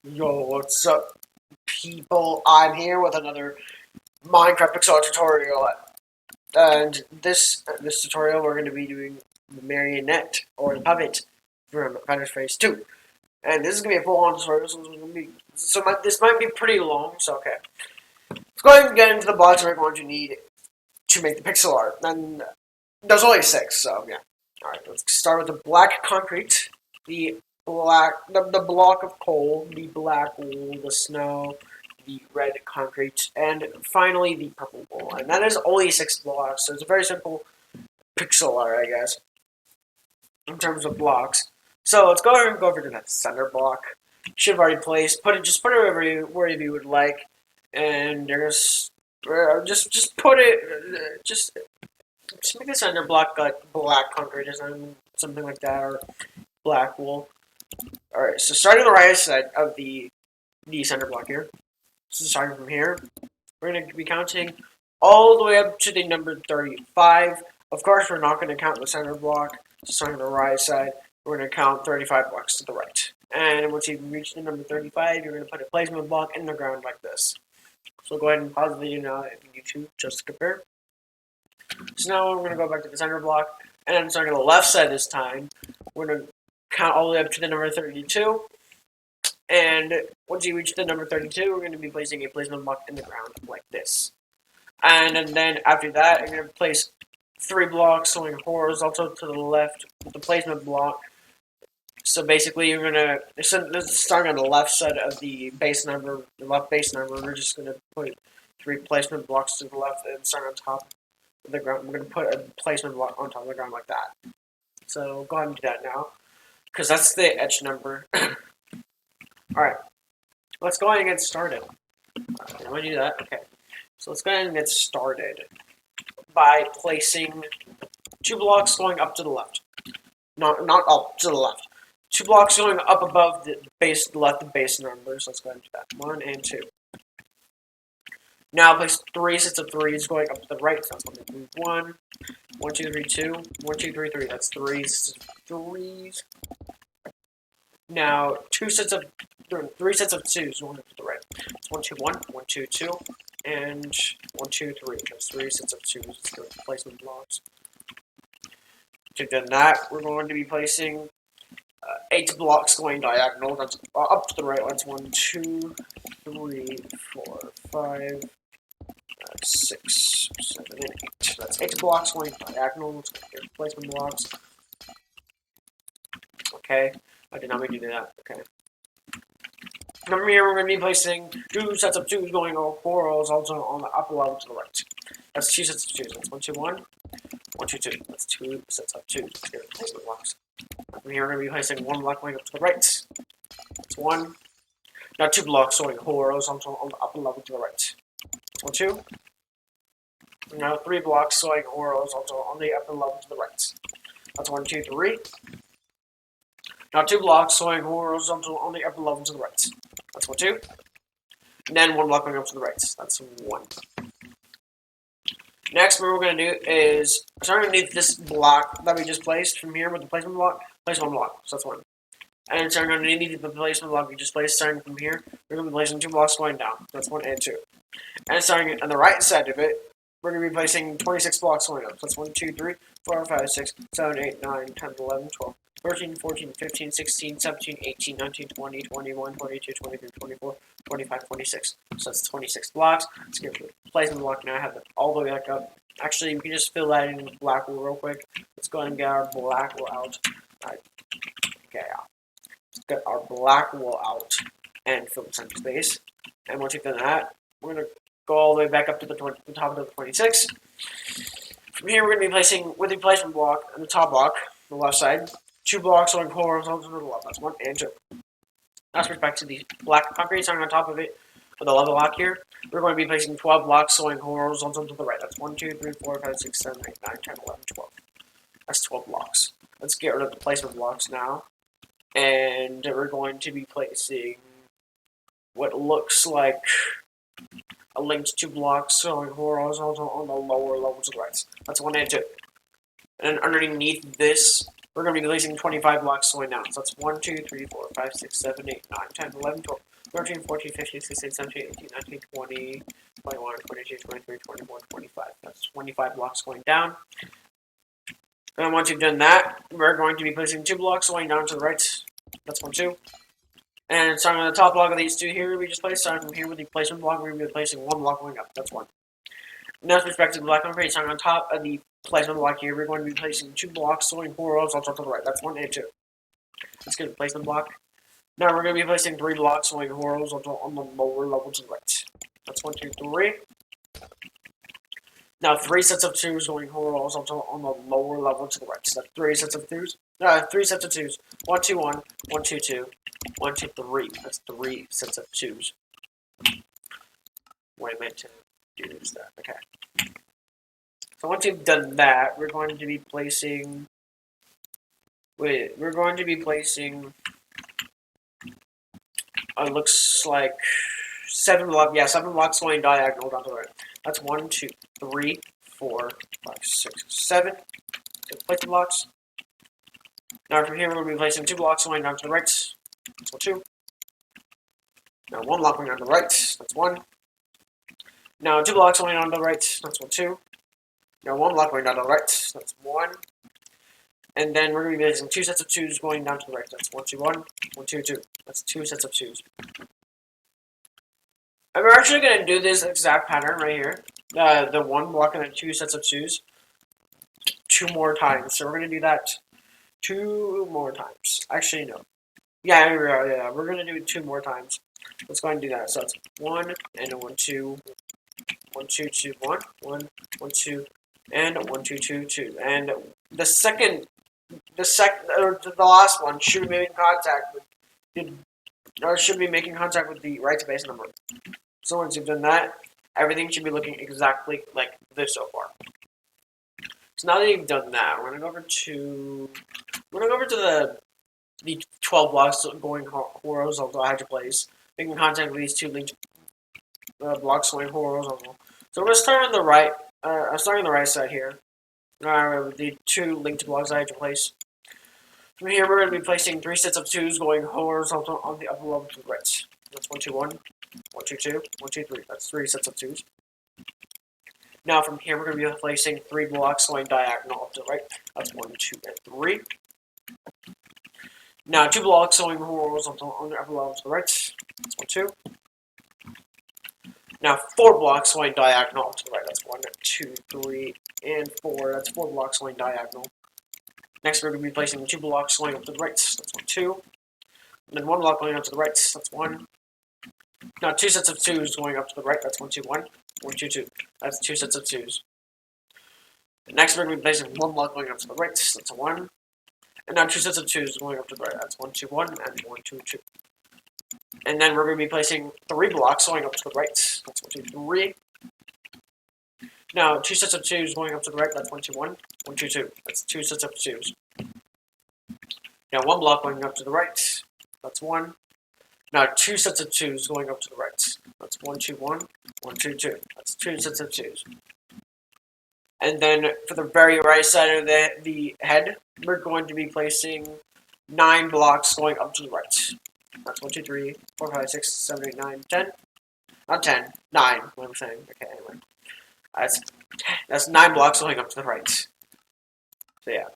Yo, what's up, people? I'm here with another Minecraft Pixel tutorial, and this tutorial we're going to be doing the Marionette or the puppet from Final Phase 2, and this is going to be a full-on tutorial. This might be pretty long. So okay, let's go ahead and get into the blocks we're going to need to make the pixel art. And there's only 6, so yeah. All right, let's start with the black concrete, the block of coal, the black wool, the snow, the red concrete, and finally the purple wool. And that is only 6 blocks, so it's a very simple pixel art, I guess, in terms of blocks. So let's go ahead and go over to that center block. Should have already placed. Just put it wherever you would like, and there's just put it just make the center block like black concrete or something like that, or black wool. Alright, so starting on the right side of the center block here. So starting from here, we're going to be counting all the way up to the number 35. Of course, we're not going to count the center block. So starting on the right side, we're going to count 35 blocks to the right. And once you reach the number 35, you're going to put a placement block in the ground like this. So go ahead and pause the video now if you need to, just to compare. So now we're going to go back to the center block, and then starting on the left side this time, we're going to count all the way up to the number 32, and once you reach the number 32, we're going to be placing a placement block in the ground like this. And then after that, you're going to place 3 blocks going horizontal to the left with the placement block. So basically, you're going to, starting on the left side of the base number, we're just going to put 3 placement blocks to the left and start on top of the ground. We're going to put a placement block on top of the ground like that. So go ahead and do that now, because that's the edge number. Alright, let's go ahead and get started. Alright, I'm going to do that. Okay, so let's go ahead and get started by placing 2 blocks going up to the left. Not up to the left. 2 blocks going up above the base numbers. Let's go ahead and do that. 1 and 2. Now place 3 sets of 3s going up to the right. So that's 1, 1, 2, 3, 2, 1, 2, 3, 3. That's 3 sets of 3s. Now 3 sets of 2s going up to the right. It's 1, 2, 1, 1, 2, 2, and 1, 2, 3. That's 3 sets of 2s. Let's go to placement blocks. To do that, we're going to be placing 8 blocks going diagonal. That's up to the right. That's 1, 2, 3, 4, 5, 6, 7, and 8. That's 8 blocks going diagonal. Let's go to placement blocks. Okay, I did not mean to do that. Okay. From here, we're going to be placing 2 sets of 2s going horizontal on the upper level to the right. That's 2 sets of 2s. That's 1, 2, 1, 1, 2, 2. That's 2 sets of 2s. Let's get placement blocks. From here, we're going to be placing 1 block going up to the right. That's 1. Now 2 blocks going horizontal on the upper level to the right. That's 1, 2. Now 3 blocks going horizontal on the upper level to the right. That's 1, 2, 3. Now 2 blocks going horizontal on the upper level to the right. That's 1, 2. And then 1 block going up to the right. That's 1. Next, what we're going to do is, starting underneath this block that we just placed from here with the placement block, place 1 block. So that's 1. And starting underneath the placement block we just placed, starting from here, we're going to be placing 2 blocks going down. That's 1 and 2. And starting on the right side of it, we're going to be placing 26 blocks going up. So that's 1, 2, 3, 4, 5, 6, 7, 8, 9, 10, 11, 12, 13, 14, 15, 16, 17, 18, 19, 20, 21, 22, 23, 24, 25, 26. So that's 26 blocks. Let's get the placement block now. I have it all the way back up. Actually, we can just fill that in with black wool real quick. Let's go ahead and get our black wool out. Alright. Okay, let's get our black wool out and fill the center space. And once you've done that, we're going to go all the way back up to the top of the 26. From here, we're going to be placing, with the placement block on the top block, the left side, 2 blocks going horizontal to the left. That's 1 and 2. Now switch back to the black concrete starting on top of it with the level block here. We're going to be placing 12 blocks going horizontal to the right. That's 1, 2, 3, 4, 5, 6, 7, 8, 9, 10, 11, 12. That's 12 blocks. Let's get rid of the placement blocks now. And we're going to be placing what looks like a linked 2 blocks going horizontal on the lower level to the right. That's 1 and 2. And then underneath this, we're going to be placing 25 blocks going down. So that's 1, 2, 3, 4, 5, 6, 7, 8, 9, 10, 11, 12. 13, 14, 15, 16, 17, 18, 19, 20, 21, 22, 23, 24, 25. That's 25 blocks going down. And once you've done that, we're going to be placing 2 blocks going down to the right. That's 1, 2. And starting on the top block of these 2 here, we just place. Starting from here with the placement block, we're going to be placing 1 block going up. That's 1. Now, with respect to the block number 8, starting on top of the placement block here, we're going to be placing 2 blocks going horizontal to the right. That's 1 and 2. Let's get the placement block. Now we're going to be placing 3 blocks going horizontal on the lower level to the right. That's 1, 2, 3. Now 3 sets of 2s going horizontal on the lower level to the right. So that's 3 sets of 2s. 3 sets of 2s. 1, 2, 1. 1, 2, 2. 1, 2, 3. That's 3 sets of 2s. What I meant to do is that. Okay. So once you've done that, we're going to be placing. We're going to be placing. Looks like 7 blocks. Yeah, 7 blocks going diagonal down to the right. That's 1, 2, 3, 4, 5, 6, 7. So place the blocks. Now from here, we're going to be placing 2 blocks going down to the right. That's 1, 2. Now 1 block going down to the right. That's 1. Now 2 blocks going down to the right. That's 1, 2. Now 1 block going down to the right. That's 1. And then we're going to be placing 2 sets of 2s going down to the right. That's 1, 2, 1. 1, 2, 2. That's 2 sets of 2s. And we're actually going to do this exact pattern right here. The 1 block and then 2 sets of 2s. 2 more times. So we're going to do that 2 more times. Actually, no. Yeah, we're going to do it 2 more times. Let's go ahead and do that. So it's 1 and 1, 2. 1, 2, 2, 1. 1, 1, 2. And 1, 2, 2, 2. And the last one should be making contact with the right base number. So once you've done that, everything should be looking exactly like this so far. So now that you've done that, we're gonna go over to the 12 blocks going horizontal. I had to place making contact with these 2 linked blocks going horizontal. So we're gonna start on the right. Starting on the right side here. With the 2 linked blocks I had to place. From here, we're going to be placing 3 sets of 2s going horizontal on the upper level to the right. That's 1, 2, 1. 1, 2, 2. 1, 2, 3. That's 3 sets of 2s. Now from here, we're going to be placing 3 blocks going diagonal up to the right. That's 1, 2, and 3. Now 2 blocks going horizontal on the upper level to the right. That's 1, 2. Now 4 blocks going diagonal up to the right. That's 1, 2, 3, and 4. That's 4 blocks going diagonal. Next, we're going to be placing 2 blocks going up to the right. That's 1, 2. And then 1 block going up to the right. That's 1. Now 2 sets of 2s going up to the right. That's 1, 2, 1. 1, 2, 2. That's 2 sets of 2s. And next, we're going to be placing 1 block going up to the right. That's a 1. And now 2 sets of 2s going up to the right. That's 1, 2, 1, and 1, 2, 2. And then we're going to be placing 3 blocks going up to the right. That's 1, 2, 3. Now 2 sets of 2s going up to the right. That's 1, 2, 1. 1, 2, 2. That's 2 sets of 2s. Now 1 block going up to the right. That's 1. Now 2 sets of 2s going up to the right. That's 1, 2, 1. 1, 2, 2. That's 2 sets of 2s. And then for the very right side of the head, we're going to be placing 9 blocks going up to the right. That's 1, 2, 3, 4, 5, 6, 7, 8, 9, 10. Not 10, 9, what I'm saying. Okay, anyway. That's 9 blocks going up to the right. So yeah.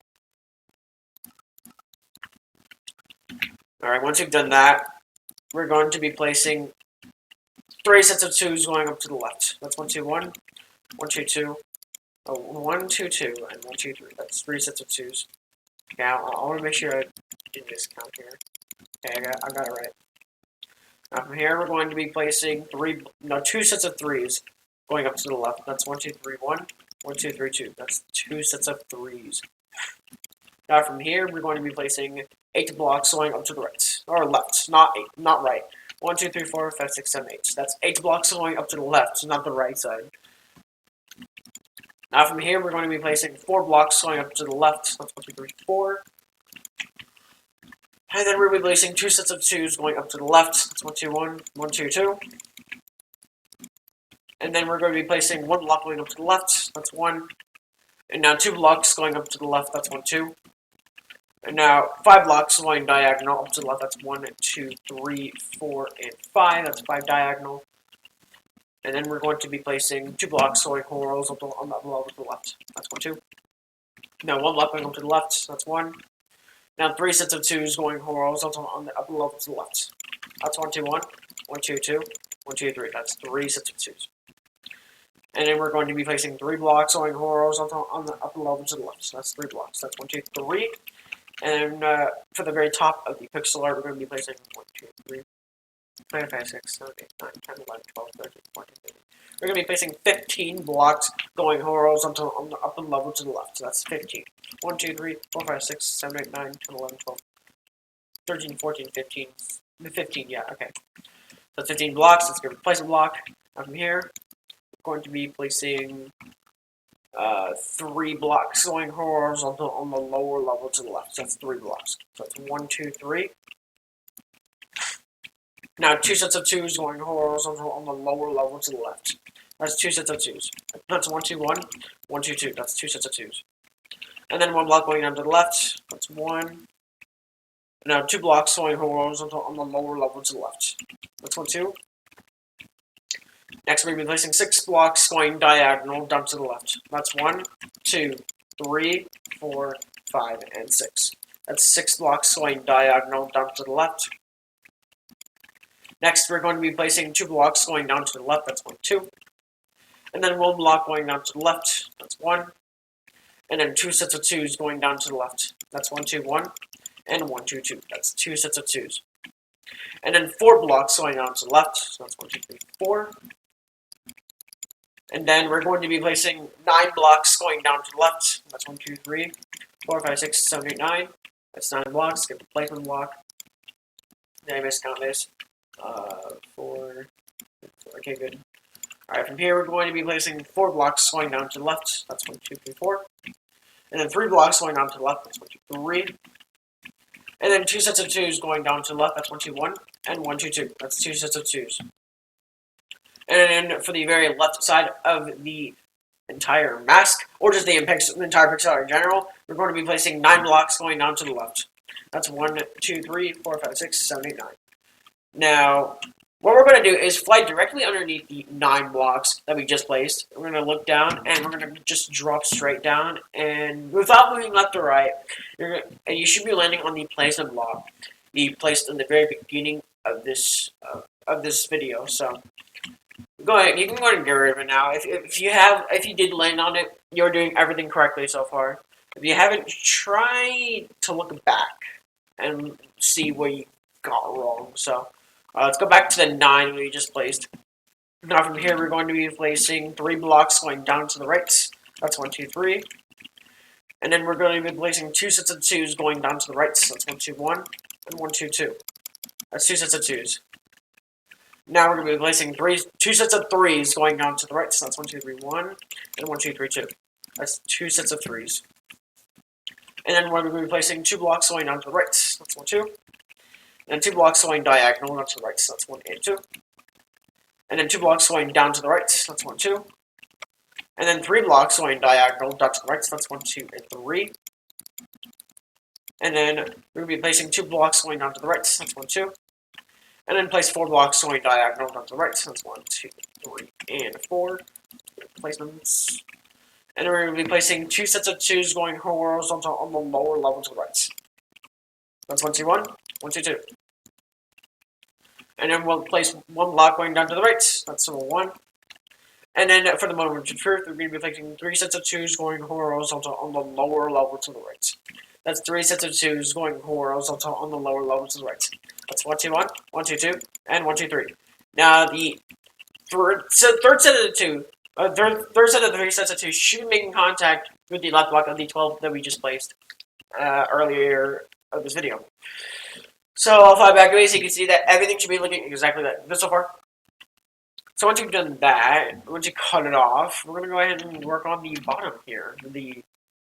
Alright, once you've done that, we're going to be placing 3 sets of 2s going up to the left. That's 1, 2, 1, 1, 2, 2. Oh, 1, 2, 2, and 1, 2, 3. That's 3 sets of 2s. Okay, I want to make sure I did this count here. Okay, I got it right. Now from here, we're going to be placing 2 sets of 3s going up to the left. That's 1, 2, 3, 1. 1, 2, 3, 2. That's 2 sets of 3s. Now from here, we're going to be placing 8 blocks going up to the right. Or left, not 8, not right. 1, 2, 3, 4, 5, 6, 7, 8. That's 8 blocks going up to the left, not the right side. Now from here, we're going to be placing 4 blocks going up to the left. That's 1, 2, 3, 4. And then we're going to be placing 2 sets of 2s going up to the left. That's 1, 2, 1, 1, 2, 2. And then we're going to be placing 1 block going up to the left. That's 1. And now 2 blocks going up to the left. That's 1, 2. And now 5 blocks going diagonal up to the left. That's 1, 2, 3, 4, and 5. That's 5 diagonal. And then we're going to be placing 2 blocks going horizontal on the level to the left. That's 1, 2. Now 1 block going up to the left. That's 1. Now 3 sets of 2s going horizontal on the upper level to the left. That's 1, 2, 1. 1, 2, 2. 1, 2, 3. That's 3 sets of 2s. And then we're going to be placing 3 blocks going horizontal on the upper level to the left. So that's 3 blocks. That's 1, 2, 3. And for the very top of the pixel art, we're going to be placing 1, 2, 3, 4, 5, 6, 7, 8, 9, 10, 11, 12, 13, 14, 15. We're going to be placing 15 blocks going horizontal on the upper level to the left. So that's 15. 1, 2, 3, 4, 5, 6, 7, 8, 9, 10, 11, 12, 13, 14, 15. 15, yeah, okay. So 15 blocks. Let's go place a block. Now from here, we're going to be placing 3 blocks going horizontal on the lower level to the left. So that's 3 blocks. So that's 1, 2, 3. Now 2 sets of 2s going horizontal on the lower level to the left. That's 2 sets of 2s. That's 1, 2, 1. 1, 2, 2. That's 2 sets of 2s. And then 1 block going down to the left. That's 1. Now 2 blocks going horizontal on the lower level to the left. That's 1, 2. Next, we're going to be placing 6 blocks going diagonal down to the left. That's 1, 2, 3, 4, 5, and 6. That's 6 blocks going diagonal down to the left. Next, we're going to be placing 2 blocks going down to the left. That's 1, 2. And then 1 block going down to the left. That's 1. And then 2 sets of 2s going down to the left. That's 1, 2, 1. And 1, 2, 2. That's 2 sets of 2s. And then 4 blocks going down to the left. So that's 1, 2, 3, 4. And then we're going to be placing 9 blocks going down to the left. That's 1, 2, 3, 4, 5, 6, 7, 8, 9. That's 9 blocks. Get the placement block. Then I miscount this. 4. Okay, good. Alright, from here we're going to be placing 4 blocks going down to the left. That's 1, 2, 3, 4. And then 3 blocks going down to the left. That's 1, 2, 3. And then 2 sets of 2s going down to the left. That's 1, 2, 1. And 1, 2, 2. That's 2 sets of 2s. And then for the very left side of the entire mask, or just the entire pixel art in general, we're going to be placing 9 blocks going down to the left. That's 1, 2, 3, 4, 5, 6, 7, 8, 9. Now, what we're going to do is fly directly underneath the 9 blocks that we just placed. We're going to look down, and we're going to just drop straight down, and without moving left or right, you should be landing on the placement block we placed in the very beginning of this video. So, go ahead. You can go ahead and get rid of it now. If you did land on it, you're doing everything correctly so far. If you haven't, try to look back and see what you got wrong. So. Let's go back to the 9 we just placed. Now from here, we're going to be placing 3 blocks going down to the right. That's 1, 2, 3. And then we're going to be placing 2 sets of 2s going down to the right. That's 1, 2, 1. And 1, 2, 2. That's 2 sets of 2s. Now we're going to be placing 2 sets of 3s going down to the right. So that's 1, 2, 3, 1. And 1, 2, 3, 2. That's 2 sets of 3s. And then we're going to be placing 2 blocks going down to the right. That's 1, 2. And 2 blocks going diagonal down to the right, so that's 1 and 2. And then 2 blocks going down to the right, so that's 1, 2. And then 3 blocks going diagonal down to the right, so that's 1, 2, and 3. And then we're going to be placing 2 blocks going down to the right, so that's 1, 2. And then place 4 blocks going diagonal down to the right, so that's 1, 2, 3, and 4. Placements. And then we're going to be placing 2 sets of 2s going horizontal on the lower level to the right. That's 1, 2, 1. 1, 2, 2. And then we'll place 1 block going down to the right. That's symbol 1. And then for the moment of truth, we're going to be placing 3 sets of 2s going horizontal on the lower level to the right. That's 3 sets of 2s going horizontal on the lower level to the right. That's 1, 2, 1, 1, 2, 2, and 1, 2, 3. Now the third set of the 3 sets of 2 should be making contact with the left block of the 12 that we just placed earlier of this video. So I'll fly back away so you can see that everything should be looking exactly like this so far. So once you've done that, once you cut it off, we're going to go ahead and work on the bottom here.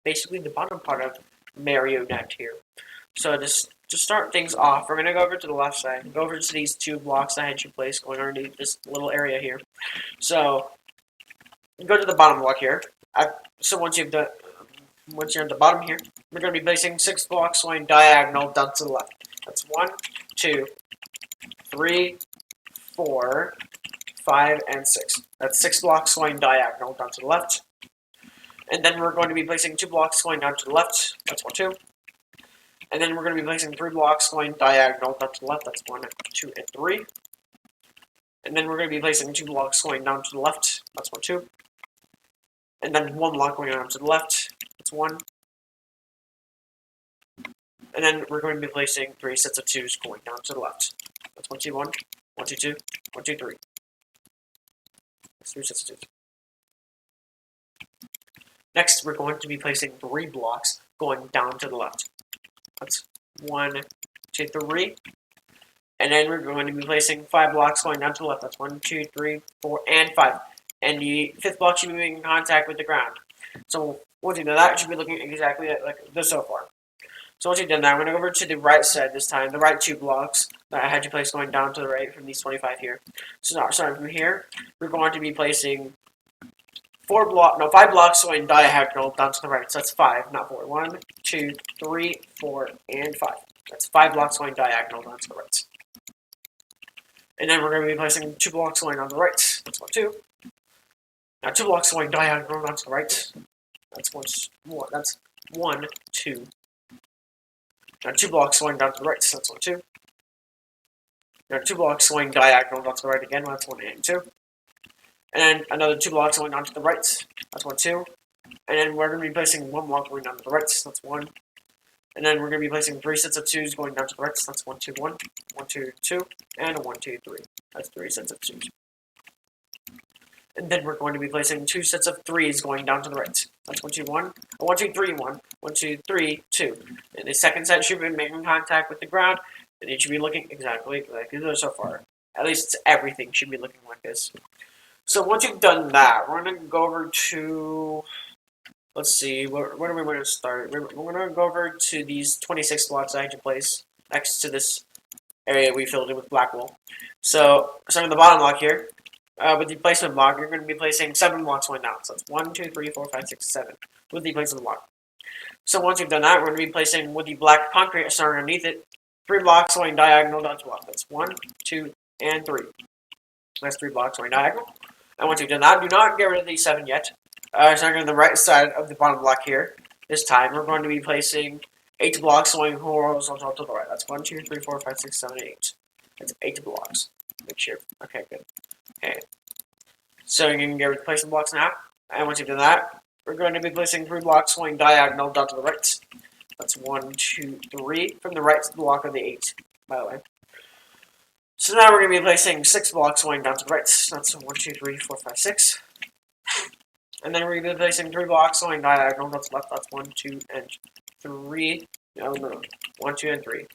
Basically the bottom part of Marionette here. So just to start things off, we're going to go over to the left side. Go over to these 2 blocks I had you place going underneath this little area here. So go to the bottom block here. So once you've done... once you're at the bottom here, we're going to be placing 6 blocks going diagonal down to the left. That's 1, 2, 3, 4, 5, and 6. That's 6 blocks going diagonal down to the left. And then we're going to be placing 2 blocks going down to the left. That's 1, 2. And then we're going to be placing 3 blocks going diagonal down to the left. That's 1, 2, and 3. And then we're going to be placing 2 blocks going down to the left. That's 1, 2. And then 1 block going down to the left. That's 1. And then we're going to be placing 3 sets of 2s going down to the left. That's 1, 2, 1, 1, 2, 2, 1, 2, 3. That's 3 sets of 2s. Next, we're going to be placing 3 blocks going down to the left. That's 1, 2, 3. And then we're going to be placing 5 blocks going down to the left. That's 1, 2, 3, 4, and 5. And the 5th block should be making contact with the ground. So once you do that, it should be looking exactly like this so far. So once you've done that, I'm going to go over to the right side this time, the right 2 blocks that I had you place going down to the right from these 25 here. So now, starting from here, we're going to be placing 5 blocks going diagonal down to the right. So that's 5, not 4. 1, 2, 3, 4, and 5. That's 5 blocks going diagonal down to the right. And then we're going to be placing 2 blocks going on the right. That's 1, 2. Now 2 blocks going diagonal down to the right. That's 1, that's 1, 2. Now 2 blocks going down to the right. So that's 1, 2. Now 2 blocks going diagonal down to the right again. That's 1 and 2. And then another 2 blocks going down to the right. That's 1, 2. And then we're going to be placing 1 block going down to the right. That's 1. And then we're going to be placing 3 sets of 2s going down to the right. That's 1, 2, 1, 1, 2, 2, and a 1, 2, 3. That's 3 sets of 2s. And then we're going to be placing 2 sets of 3s going down to the right. That's 1, 2, 1, a 1, 2, 3, 1, 1, 2, 3, 2. And the second set should be making contact with the ground, and it should be looking exactly like this so far. At least everything should be looking like this. So once you've done that, we're going to go over to, let's see, where are we going to start? We're going to go over to these 26 blocks I had to place next to this area we filled in with black wool. So starting at the bottom block here, with the placement block, you're going to be placing 7 blocks going down. So it's 1, 2, 3, 4, 5, 6, 7 with the placement block. So once you've done that, we're going to be placing with the black concrete starting underneath it, 3 blocks going diagonal down to the left. That's 1, 2, and 3. That's 3 blocks going diagonal. And once you've done that, do not get rid of these 7 yet. Starting on the right side of the bottom block here, this time we're going to be placing 8 blocks going horizontal to the right. That's 1, 2, 3, 4, 5, 6, 7, 8. That's 8 blocks. Make sure. Okay, good. Okay. So you can get rid of the placement blocks now. And once you've done that, we're going to be placing 3 blocks going diagonal down to the right. That's 1, 2, 3 from the right block of the 8, by the way. So now we're going to be placing 6 blocks going down to the right. That's 1, 2, 3, 4, 5, 6. And then we're going to be placing 3 blocks going diagonal down to the left. That's 1, 2, and 3. No. 1, 2, and 3.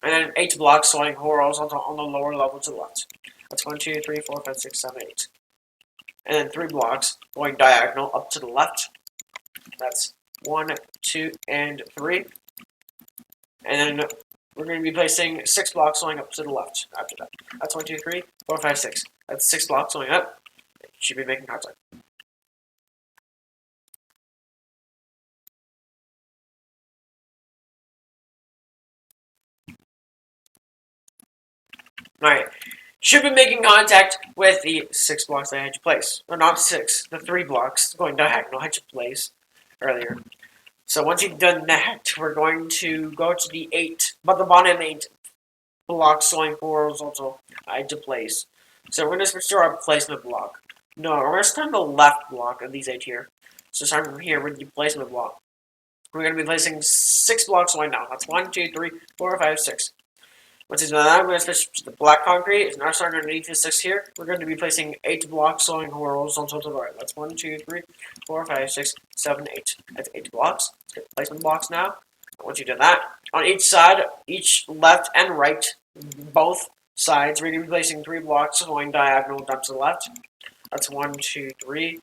And then 8 blocks going horizontal on the lower level to the left. That's 1, 2, 3, 4, 5, 6, 7, 8. And then 3 blocks going diagonal up to the left. That's 1, 2, and 3. And then we're going to be placing 6 blocks going up to the left after that. That's 1, 2, 3, 4, 5, 6. That's 6 blocks going up. You should be making contact. Alright. Should be making contact with the 6 blocks I had you place. Or not 6, the 3 blocks going diagonal I had you place earlier. So once you've done that, we're going to go to the 8, but the bottom 8 blocks going horizontal I had to place. So we're going to switch to our placement block. No, we're going to start on the left block of these 8 here. So starting from here with the placement block. We're going to be placing 6 blocks going down. That's 1, 2, 3, 4, 5, 6. Once you've done that, we're going to switch to the black concrete. It's now starting underneath the 6 here. We're going to be placing 8 blocks going horizontal to the right. That's 1, 2, 3, 4, 5, 6, 7, 8. That's 8 blocks. Let's get the placement blocks now. Once you've done that, on each side, each left and right, both sides, we're going to be placing 3 blocks going diagonal down to the left. That's 1, 2, 3.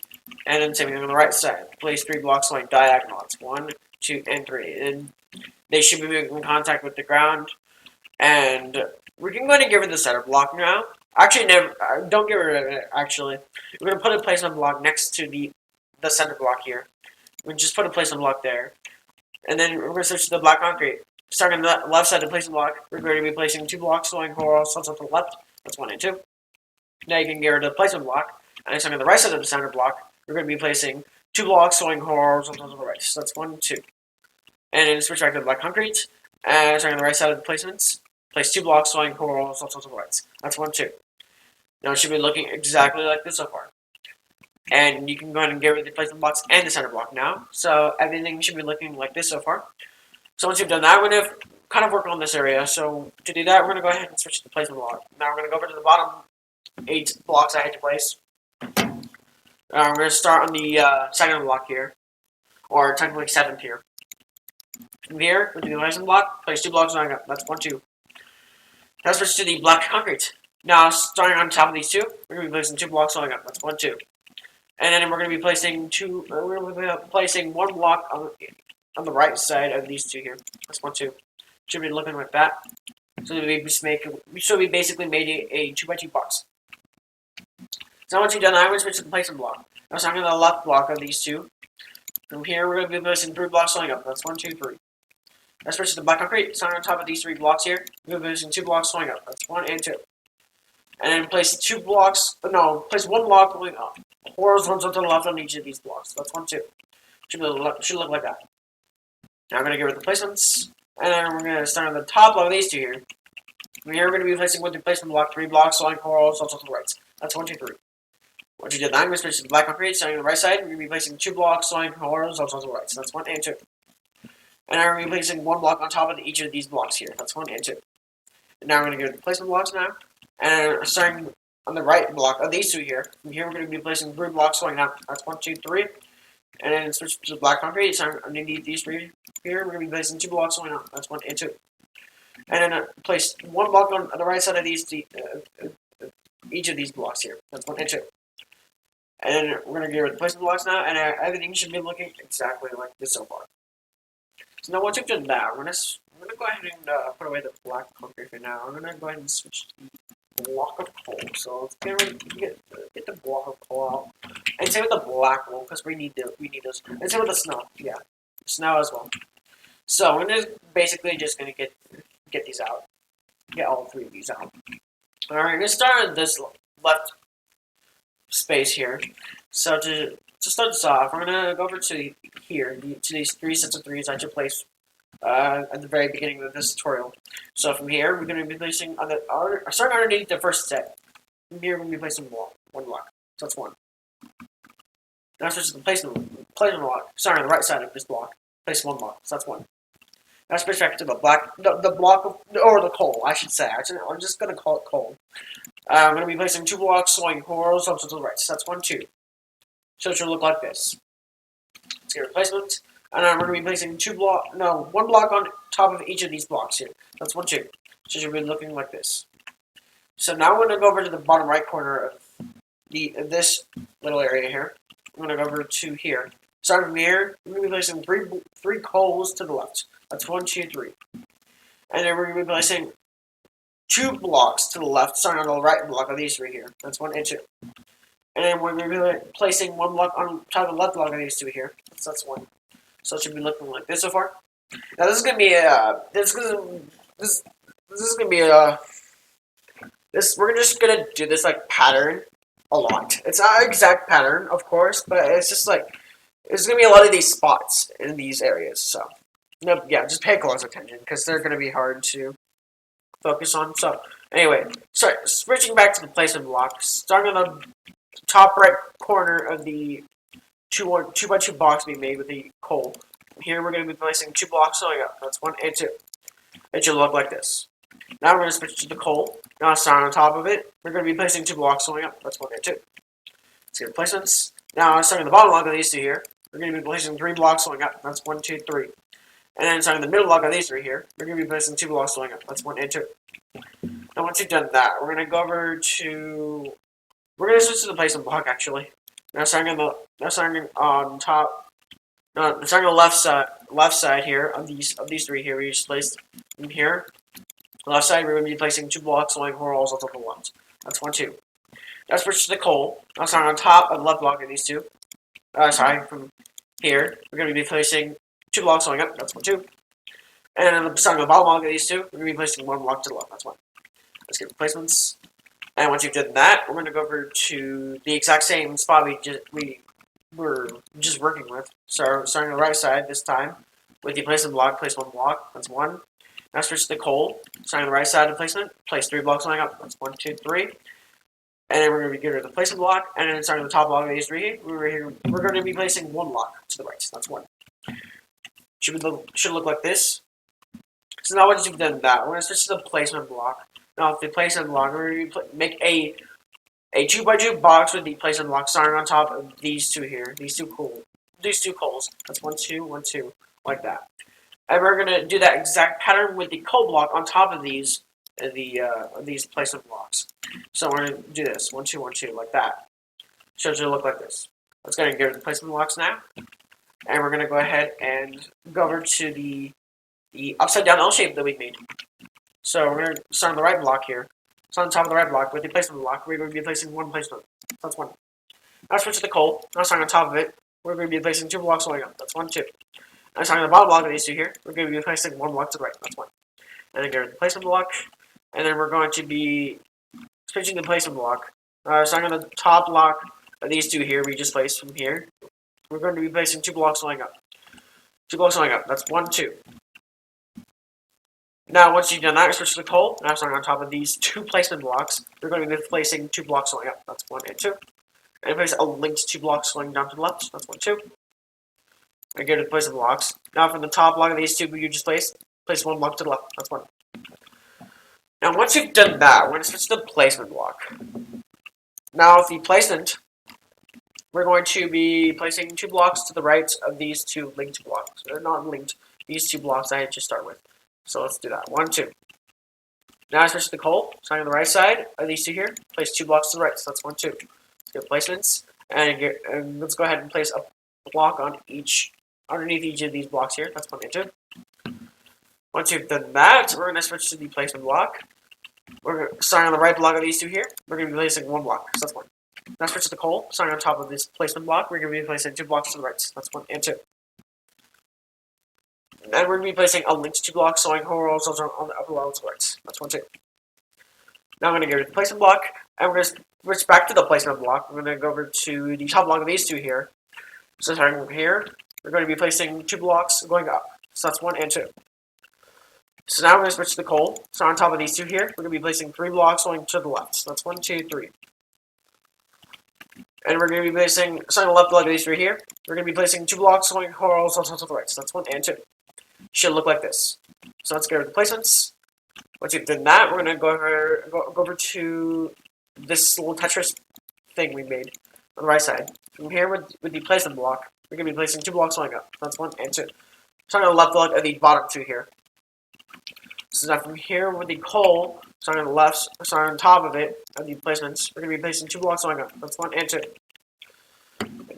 And then same thing on the right side. Place 3 blocks going diagonal. That's 1, 2, and 3. And they should be making contact with the ground. And we're going to give it the center block now. Actually, don't get rid of it, actually. We're going to put a placement block next to the center block here. We just put a placement block there. And then we're going to switch to the black concrete. Starting on the left side of the placement block, we're going to be placing 2 blocks going horizontal to the left. That's 1 and 2. Now you can get rid of the placement block. And starting on the right side of the center block, we're going to be placing 2 blocks going horizontal to the right. So that's 1 and 2. And then switch back to the black concrete. And starting on the right side of the placements, place 2 blocks going horizontal to the right. That's 1, 2. Now it should be looking exactly like this so far. And you can go ahead and get rid of the placement blocks and the center block now. So everything should be looking like this so far. So once you've done that, we're going to kind of work on this area. So to do that, we're going to go ahead and switch to the placement block. Now we're going to go over to the bottom 8 blocks I had to place. We're going to start on the second block here, or technically 7th here. From here, we'll do the placement block, place 2 blocks going up. That's 1, 2. Now switch to the black concrete. Now starting on top of these 2, we're going to be placing 2 blocks going up. That's 1, 2. And then we're going to be placing 1 block on the right side of these 2 here. That's 1, 2. Should be looking like that. So we basically made a 2x2 box. So once you've done that, I'm going to switch to the placement block. Now starting on the left block of these 2. From here, we're going to be placing 3 blocks going up. That's 1, 2, 3. Now switch to the black concrete. Starting on top of these 3 blocks here, we're going to be placing 2 blocks going up. That's 1 and 2. And then place 1 block going up. Horizontal to the left on each of these blocks. That's 1, 2. Should look like that. Now I'm going to get rid of the placements. And then we're going to start on the top of these 2 here. From here, we're going to be placing with the placement block 3 blocks going horizontal to the right. That's 1, 2, 3. Once you did that, I'm going to switch to the black concrete. Starting on the right side, we're going to be placing 2 blocks going horizontal to the right. So that's 1 and 2. And now we're going to be placing 1 block on top of each of these blocks here. That's 1 and 2. And now we're going to go to the placement blocks now. And starting on the right block of these 2 here. From here, we're going to be placing 3 blocks going up. That's 1, 2, 3. And then switch to the black concrete. Starting underneath these 3 here, we're going to be placing 2 blocks going up. That's 1 and 2. And then place 1 block on the right side of these each of these blocks here. That's 1 and 2. And then we're going to get rid of the placement blocks now, and everything should be looking exactly like this so far. So now once you've done that, I'm going to go ahead and put away the black concrete for now. I'm going to go ahead and switch to the block of coal. So let's get the block of coal out. And same with the black wool, because we need those. And same with the snow. Yeah, snow as well. So we're basically just going to get these out. Get all 3 of these out. Alright, we're going to start on this left space here. So to start this off, we're going to go over to here, to these 3 sets of 3s I should place at the very beginning of this tutorial. So from here, we're going to be placing starting underneath the first set. From here, we're going to be placing 1 block. So that's 1. Now switch to the placement block. Starting on the right side of this block, place 1 block. So that's 1. Now switch back to the block or the coal, I should say. I'm just going to call it coal. I'm going to be placing 2 blocks going horizontal to the right. So that's 1, 2. So it should look like this. Let's get replacement. And I'm going to be placing 1 block on top of each of these blocks here. That's 1, 2. So it should be looking like this. So now we're going to go over to the bottom right corner of this little area here. I'm going to go over to here. Starting from here, we're going to be placing 3 coals to the left. That's 1, 2, 3. And then we're going to be placing 2 blocks to the left, starting on the right block of these 3 here. That's 1 and 2. And then we're going to be placing 1 block on top of the left block of these 2 here. So that's 1. So it should be looking like this so far. Now this is going to be we're just going to do this like pattern a lot. It's not an exact pattern, of course, but it's just like there's going to be a lot of these spots in these areas. So just pay close attention because they're going to be hard to focus on. So anyway, switching back to the placement block, starting on the top right corner of the 2x2 box we made with the coal. Here we're going to be placing 2 blocks going up. That's 1 and 2. It should look like this. Now we're going to switch to the coal. Now starting on top of it, we're going to be placing 2 blocks going up. That's 1 and 2. Let's get placements. Now starting on the bottom block of these 2 here, we're going to be placing 3 blocks going up. That's 1, 2, 3. And then starting the middle block of these 3 here, we're going to be placing 2 blocks going up. That's 1 and 2. Now once you've done that, we're going to go over to... We're going to switch to the placement block actually. Now starting on top... No, starting on the left side here of these 3 here, we just placed in here. On the left side, we're going to be placing 2 blocks going horizontal to the left. That's 1, 2. Now switch to the coal. Now starting on top of the left block of these 2. From here, we're going to be placing 2 blocks going up. That's 1, 2. And starting on the bottom block of these two, we're going to be placing 1 block to the left. That's 1. Let's get replacements. And once you've done that, we're going to go over to the exact same spot we were just working with. So starting on the right side this time, with the placement block, place 1 block. That's 1. Now switch to the coal. Starting on the right side of placement, place 3 blocks going up. That's 1, 2, 3. And then we're going to be getting rid of the placement block. And then starting on the top block of these 3, we're going to be placing 1 block to the right. So that's 1. Should look like this. So now once you've done that, we're going to switch to the placement block. Now with the placement block, we're going to make a 2x2 box with the placement block starting on top of these two here. These two coals. That's 1, 2, 1, 2, like that. And we're going to do that exact pattern with the coal block on top of these placement blocks. So we're going to do this 1, 2, 1, 2, like that. So it's going to look like this. Let's go ahead and get rid of the placement blocks now. And we're going to go ahead and go over to the upside down L shape that we made. So we're going to start on the right block here. So on top of the right block with the placement block, we're going to be placing 1 placement. That's 1. Now switch to the coal. Now starting on top of it, we're going to be placing 2 blocks going up. That's 1, 2. Now starting on the bottom block of these two here, we're going to be placing 1 block to the right. That's 1. And then get rid of the placement block. And then we're going to be switching the placement block. Starting on the top block of these two here, we just placed from here. We're going to be placing 2 blocks going up. 2 blocks going up. That's 1, 2. Now, once you've done that, switch to the coal. Now, starting on top of these 2 placement blocks, we're going to be placing 2 blocks going up. That's 1 and 2. And place a linked 2 blocks going down to the left. That's 1, 2. And go to the placement blocks. Now, from the top block of these 2 you just place 1 block to the left. That's 1. Now, once you've done that, we're going to switch to the placement block. Now, with the placement, we're going to be placing 2 blocks to the right of these 2 linked blocks. They're not linked. These 2 blocks I had to start with. So let's do that. 1, 2. Now I switch to the coal. Starting on the right side of these 2 here. Place 2 blocks to the right. So that's 1, 2. Let's get placements. And let's go ahead and place a block on underneath each of these blocks here. That's 1 and 2. Once you've done that, we're going to switch to the placement block. We're starting on the right block of these 2 here. We're going to be placing 1 block. So that's 1. Now switch to the coal. Starting on top of this placement block, we're going to be placing 2 blocks to the right. So that's 1 and 2. And we're going to be placing a linked 2 blocks going horizontal on the upper level to the right. That's 1, 2. Now I'm going to get rid of the placement block, and we're going to switch back to the placement block. We're going to go over to the top block of these 2 here. So starting from here, we're going to be placing 2 blocks going up. So that's 1 and 2. So now we're going to switch to the coal. So on top of these 2 here, we're going to be placing 3 blocks going to the left. So that's 1, 2, 3. And we're going to be placing, starting on the left block of these 3 here, we're going to be placing 2 blocks going horizontal to the right. So that's 1 and 2. Should look like this. So let's get rid of the placements. Once you've done that, we're going to go over to this little Tetris thing we made on the right side. From here, with the placement block, we're going to be placing 2 blocks going up. That's 1 and 2. Starting on the left block of the bottom 2 here. So now from here with the coal, starting on the left, starting on top of it, of the placements, we're going to be placing 2 blocks going up. That's 1 and 2.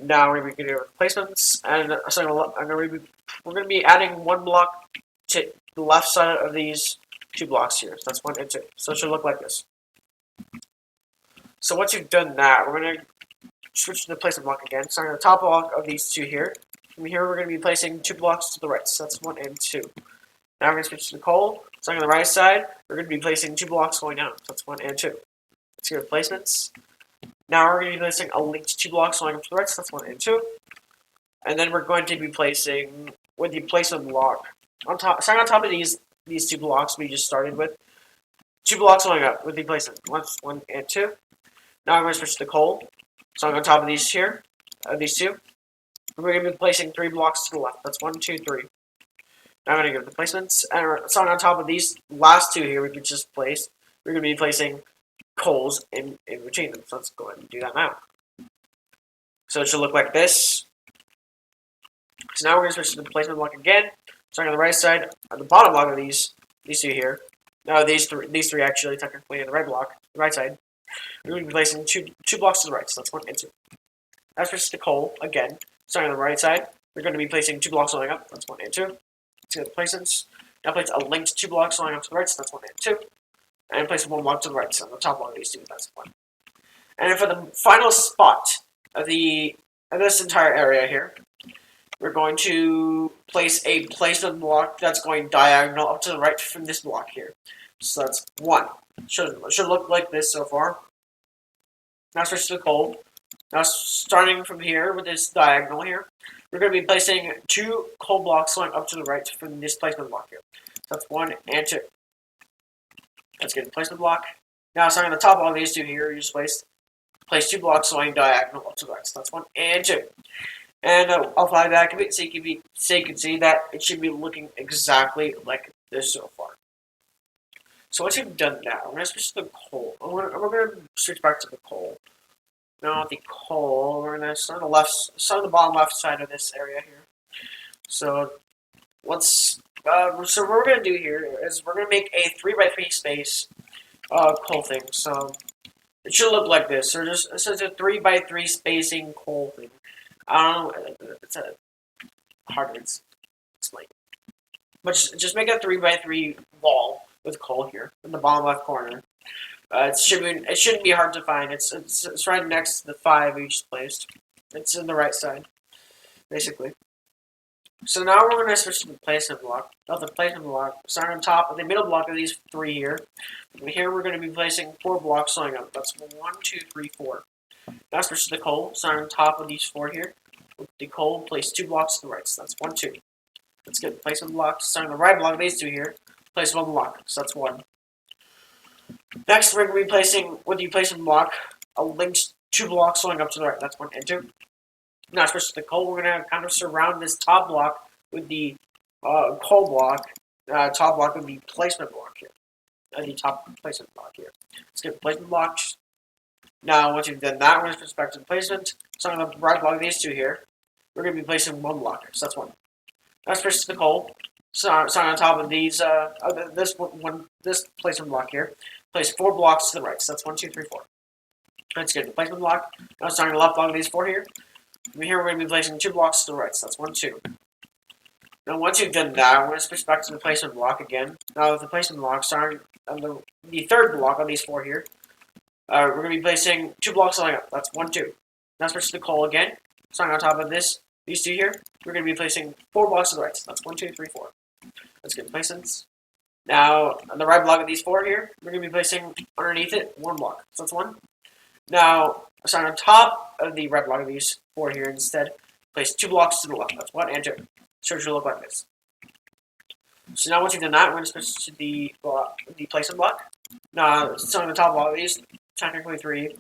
Now we're going to be getting replacements, and we're going to be adding 1 block to the left side of these 2 blocks here. So that's 1 and 2. So it should look like this. So once you've done that, we're going to switch to the placement block again. Starting on the top block of these 2 here. From here, we're going to be placing 2 blocks to the right. So that's 1 and 2. Now we're going to switch to the coal. Starting on the right side, we're going to be placing 2 blocks going down. So that's 1 and 2. Let's get replacements. Now we're going to be placing a linked 2 blocks going up to the right, so that's 1 and 2. And then we're going to be placing, with the placement block, starting on top of these 2 blocks we just started with, 2 blocks going up with the placement, 1 and 2. Now I'm going to switch to the coal. Starting on top of these here, these 2. We're going to be placing 3 blocks to the left, that's 1, 2, 3. Now I'm going to give the placements, and starting on top of these last 2 here we just placed, we're going to be placing coals in between them. So let's go ahead and do that now. So it should look like this. So now we're going to switch to the placement block again. Starting on the right side, on the bottom block of these 2 here. No, these three actually, technically, in the right block, the right side. We're going to be placing two blocks to the right, so that's 1 and 2. Now switch to the coal again. Starting on the right side, we're going to be placing 2 blocks going up. That's 1 and 2. Let's get the placements. Now place a linked 2 blocks going up to the right, so that's 1 and 2. And place 1 block to the right, so on the top block of these 2, that's 1. And then for the final spot of this entire area here, we're going to place a placement block that's going diagonal up to the right from this block here. So that's 1. Should look like this so far. Now switch to the coal. Now starting from here with this diagonal here, we're going to be placing 2 coal blocks going up to the right from this placement block here. So that's 1 and 2. Let's get the placement block. Now starting at the top of these 2 here, you just place 2 blocks going diagonal up to the right. So that's 1 and 2. And I'll fly back a bit so you can see that it should be looking exactly like this so far. So once you've done that, we're going to switch to the coal. We're going to switch back to the coal. Now the coal, we're going to start on the bottom left side of this area here. So so what we're going to do here is we're going to make a 3x3 space coal thing. So it should look like this. So it's a 3x3 spacing coal thing. I don't know, it's a hard to explain. But just make a 3x3 wall with coal here in the bottom left corner. It shouldn't be hard to find. It's right next to the 5 we just placed. It's in the right side, basically. So now we're going to switch to the placement block. The placement block, starting on top of the middle block of these 3 here. And here we're going to be placing 4 blocks going up. That's 1, 2, 3, 4. Now switch to the coal, starting on top of these 4 here. With the coal, place 2 blocks to the right. So that's 1, 2. Let's get the placement block. Starting on the right block of these 2 here. Place 1 block. So that's 1. Next, we're going to be placing, with the placement block, a linked 2 blocks going up to the right. That's 1 and 2. Now switch to the coal. We're going to kind of surround this top block with the coal block. Top block with the placement block here. The top placement block here. Let's get the placement blocks. Now, once you've done that, we're going to switch back to the placement. So on the right block of these 2 here, we're going to be placing 1 block here. So that's 1. Now switch to the coal. Starting on top of these, this placement block here, place 4 blocks to the right. So that's 1, 2, 3, 4. Let's get the placement block. Now starting on the left block of these 4 here. From here, we're going to be placing 2 blocks to the right. So that's 1, 2. Now once you've done that, we're going to switch back to the placement block again. Now with the placement block, starting on the 3rd block of these 4 here, we're going to be placing 2 blocks going up. That's 1, 2. Now switch to the coal again. Starting on top of these 2 here, we're going to be placing 4 blocks to the right. So that's 1, 2, 3, 4. Let's get the placements. Now, on the right block of these 4 here, we're going to be placing underneath it 1 block. So that's 1. Now, starting on top of the right block of these 4 here instead, place 2 blocks to the left. That's 1 and 2. So it should look like this. So now once you've done that, we're going to switch to the placement block. Now, starting on the top block of these, technically 3,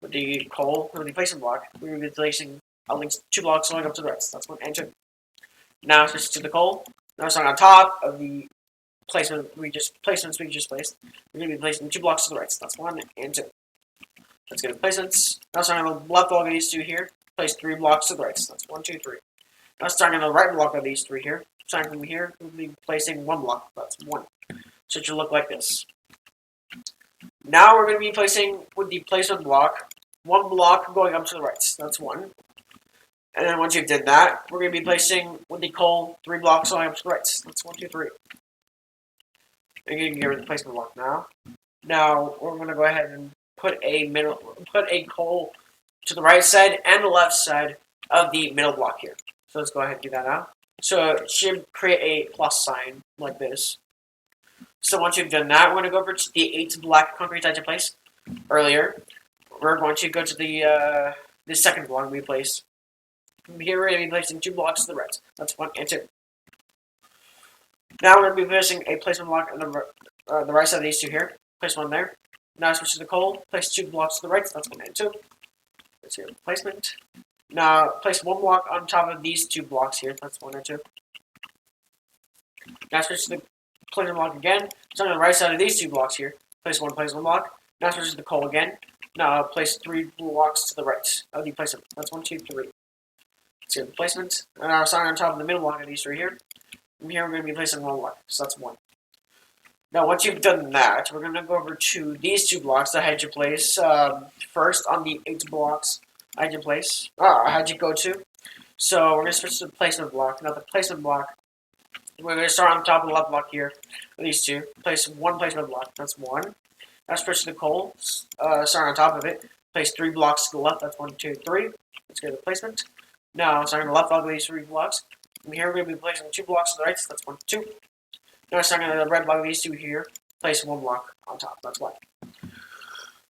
with the coal, with the placement block, we're going to be placing a link 2 blocks going up to the right. So that's 1 and 2. Now switch to the coal. Now starting on top of the placements we just placed, we're going to be placing 2 blocks to the right. So that's 1 and 2. Let's get the placements. Now starting on the left block of these 2 here, place 3 blocks to the right. So that's 1, 2, 3. Now starting on the right block of these 3 here, starting from here, we'll be placing 1 block. That's 1. So it should look like this. Now we're going to be placing, with the placement block, 1 block going up to the right. So that's 1. And then once you've done that, we're going to be placing, with the coal, 3 blocks going up to the right. So that's 1, 2, 3. And you can get rid of the placement block now. Now we're going to go ahead and put a coal to the right side and the left side of the middle block here. So let's go ahead and do that now. So it should create a plus sign like this. So once you've done that, we're going to go over to the 8 black concrete I just placed earlier. We're going to go to the second block we placed. From here, we're going to be placing 2 blocks to the right. That's 1 and 2. Now we're going to be placing a placement block on the right side of these 2 here. Place 1 there. Now switch to the coal. Place 2 blocks to the right. That's 1 and 2. Let's see placement. Now place 1 block on top of these 2 blocks here. That's 1 and 2. Now switch to the placement block again. So on the right side of these 2 blocks here. Place 1 block. Now switch to the coal again. Now place 3 blocks to the right of the placement. That's 1, 2, 3. Let's get the placement. And our sign on top of the middle block of these 3 here. From here, we're going to be placing 1 block. So that's 1. Now, once you've done that, we're going to go over to these 2 blocks that I had you place first on the 8 blocks I had you go to. So we're going to switch to the placement block. Now, the placement block, we're going to start on the top of the left block here. These 2. Place 1 placement block. That's 1. Now switch to the coal. Start on top of it. Place 3 blocks to the left. That's 1, 2, 3. Let's go to the placement. Now, starting on the left block of these 3 blocks. From here, we're going to be placing 2 blocks to the right. So that's 1, 2. Now, starting on the right block of these 2 here, place 1 block on top. That's 1.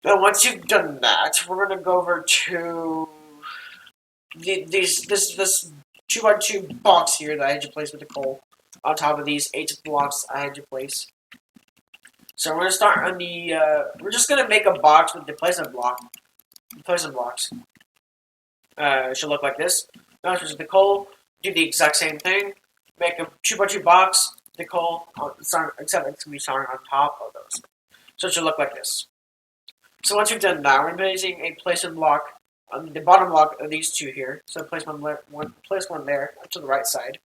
Now, once you've done that, we're going to go over to this 2x2 box here that I had you place with the coal on top of these 8 blocks I had you place. So we're going to start on the, we're just going to make a box with the placement block. Placement blocks. It should look like this. Now, with the coal, do the exact same thing. Make a 2x2 box, the coal, except it's going to be starting on top of those. So it should look like this. So once you've done that, we're placing a placement block on the bottom block of these 2 here. So place one there to the right side.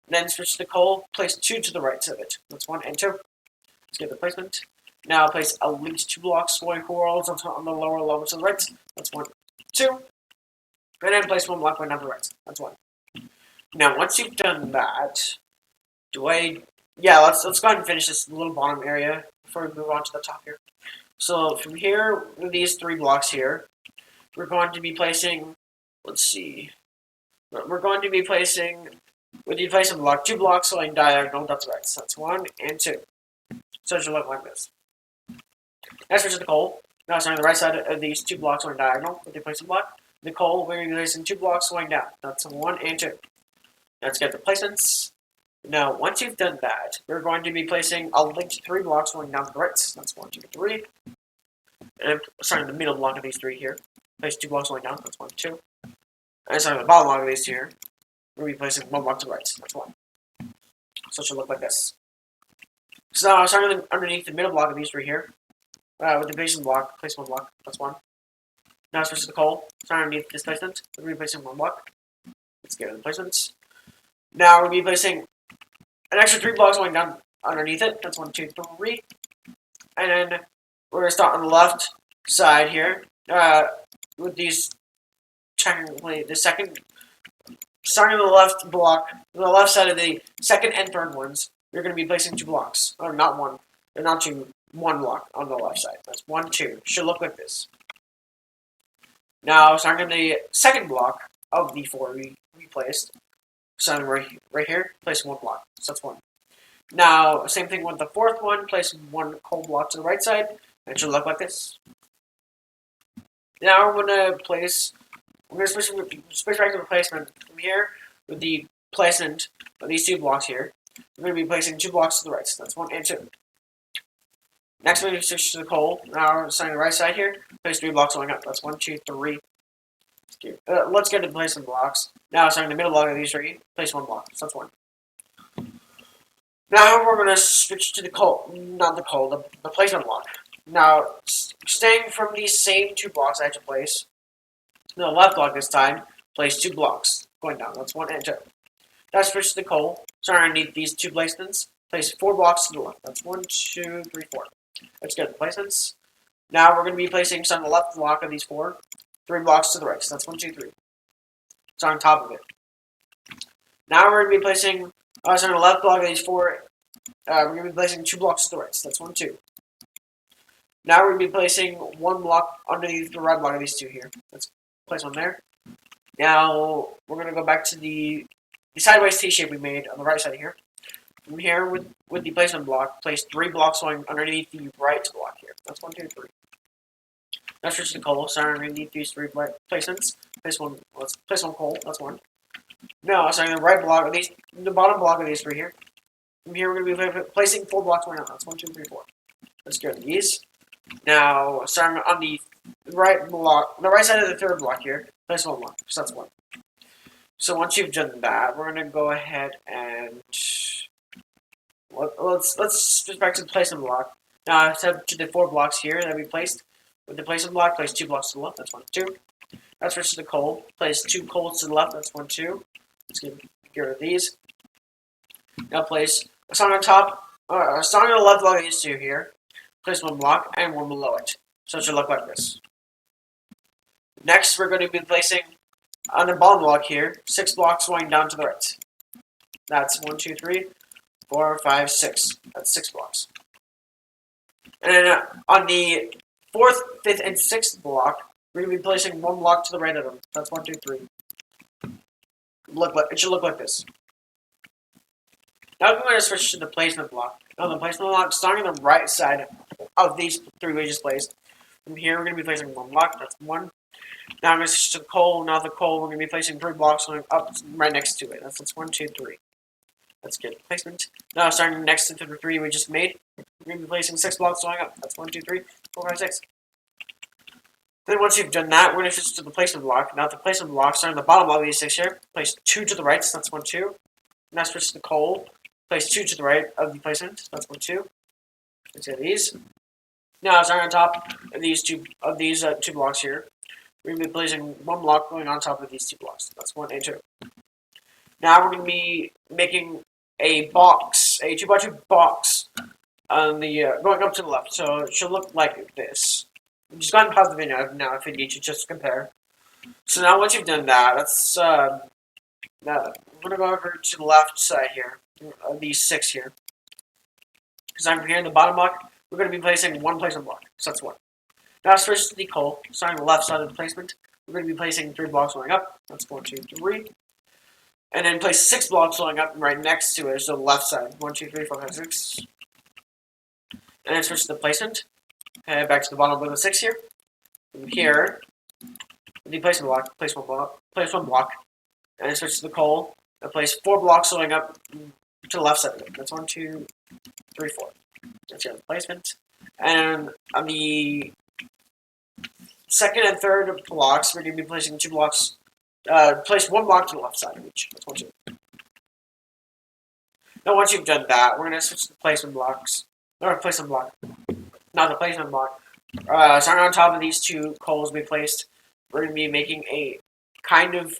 Then switch to the coal, place 2 to the right of it. That's 1 and 2. Let's get the placement. Now place at least 2 blocks going forwards on the lower level to the right. That's 1, 2. And then place 1 block going down to the right. That's 1. Now once you've done that, let's go ahead and finish this little bottom area before we move on to the top here. So from here, with these 3 blocks here, we're going to be placing, we're going to be placing, with the placement block, 2 blocks going diagonal, that's right, so that's 1 and 2. So it should look like this. Next, we're to the coal. Now, starting on the right side of these 2 blocks going diagonal, with the placement block. The coal, we're going to be placing 2 blocks going down, that's 1 and 2. Let's get the placements. Now, once you've done that, we're going to be placing a linked 3 blocks going down to the right. That's 1, 2, 3. And starting the middle block of these 3 here. Place 2 blocks going down. That's 1, 2. And starting the bottom block of these 2 here. We're going to be placing 1 block to the right. That's 1. So it should look like this. So now, starting underneath the middle block of these 3 here. With the placement block, place 1 block. That's 1. Now switch to the coal. Starting underneath this placement. We're going to be placing 1 block. Let's get the placements. Now we're going to be placing an extra 3 blocks going down underneath it. That's 1, 2, 3. And then we're going to start on the left side here. With these, technically, the second, starting on the left block, on the left side of the second and third ones, you're going to be placing 2 blocks. Or not 1. They're not 2, 1 block on the left side. That's 1, 2. Should look like this. Now, starting on the second block of the 4 we placed. Starting right here, place 1 block. So that's 1. Now, same thing with the 4th one. Place 1 coal block to the right side. And it should look like this. Now we're going to switch back to the placement from here with the placement of these 2 blocks here. We're going to be placing 2 blocks to the right. So that's 1 and 2. Next, we're going to switch to the coal. Now, starting on the right side here, place 3 blocks going up. That's 1, 2, 3. Let's get to the placement blocks. Now, starting in the middle block of these 3, place 1 block. So that's 1. Now we're going to switch to the coal, not the coal, the placement block. Now, staying from these same 2 blocks I had to place, the left block this time, place 2 blocks going down. That's 1 and 2. Now switch to the coal. Starting underneath these 2 placements, place 4 blocks to the left. That's 1, 2, 3, 4. Let's get the placements. Now we're going to be placing some on the left block of these 4, 3 blocks to the right. So that's 1, 2, 3. It's on top of it. Now we're going to be placing, on the left block of these 4, we're going to be placing 2 blocks to the right. So that's 1, 2. Now we're going to be placing 1 block underneath the right block of these 2 here. Let's place 1 there. Now we're going to go back to the sideways T shape we made on the right side here. From here, with the placement block, place 3 blocks going underneath the right block here. That's 1, 2, 3. Now switch to coal. Starting underneath these 3 placements, place 1. Let's place 1 coal. That's 1. Now starting the right block of these, the bottom block of these 3 here. From here, we're going to be placing 4 blocks going on. That's 1, 2, 3, 4. Let's go to these. Now starting on the right block, the right side of the 3rd block here, place 1 block. So that's 1. So once you've done that, we're going to go ahead and let's switch back to the placement block. Now instead to the 4 blocks here that we placed. With the placement block, place 2 blocks to the left. That's 1, 2. Now switch to the coal. Place 2 coals to the left. That's 1, 2. Let's get rid of these. Now place a song on top, a song on the left block of these 2 here. Place 1 block and 1 below it. So it should look like this. Next, we're going to be placing on the bottom block here 6 blocks going down to the right. That's 1, 2, 3, 4, 5, 6. That's 6 blocks. And then on the 4th, 5th, and 6th block, we're going to be placing 1 block to the right of them. That's 1, 2, 3. it should look like this. Now I'm going to switch to the placement block. Now the placement block, starting on the right side of these three we just placed. From here, we're going to be placing one block. That's one. Now I'm going to switch to coal. Now the coal, we're going to be placing three blocks going up right next to it. That's 1, 2, 3. That's good placement. Now starting next to the three we just made, we're going to be placing 6 blocks going up. That's 1, 2, 3, 4, 5, 6. Then once you've done that, we're going to switch to the placement block. Now the placement block, starting at the bottom of these 6 here, place 2 to the right. So that's 1, 2. Now switch to the coal. Place 2 to the right of the placement. That's 1, 2. Let's get these. Now starting on top of these two blocks here, we're going to be placing 1 block going on top of these 2 blocks. That's 1 and 2. Now we're going to be making a box, a 2x2 box, on the going up to the left. So it should look like this. Just go ahead and pause the video now if you need to just compare. So now once you've done that, let's now we're gonna go over to the left side here of these 6 here. Because I'm here in the bottom block, we're gonna be placing 1 placement block. So that's 1. Now switch to the coal, starting on the left side of the placement. We're gonna be placing 3 blocks going up. That's 1, 2, 3. And then place 6 blocks going up right next to it, so the left side. 1, 2, 3, 4, 5, 6. And then switch to the placement. Head back to the bottom of the 6 here. From here, the placement block, place 1 block. And then switch to the coal. And place 4 blocks going up to the left side of it. That's 1, 2, 3, 4. That's your placement. And on the second and third blocks, we're going to be placing 2 blocks. Place 1 block to the left side of each. That's 1, 2. Now once you've done that, we're going to switch to the placement blocks. Or placement block. Not the placement block. Starting on top of these 2 coals we placed, we're going to be making a kind of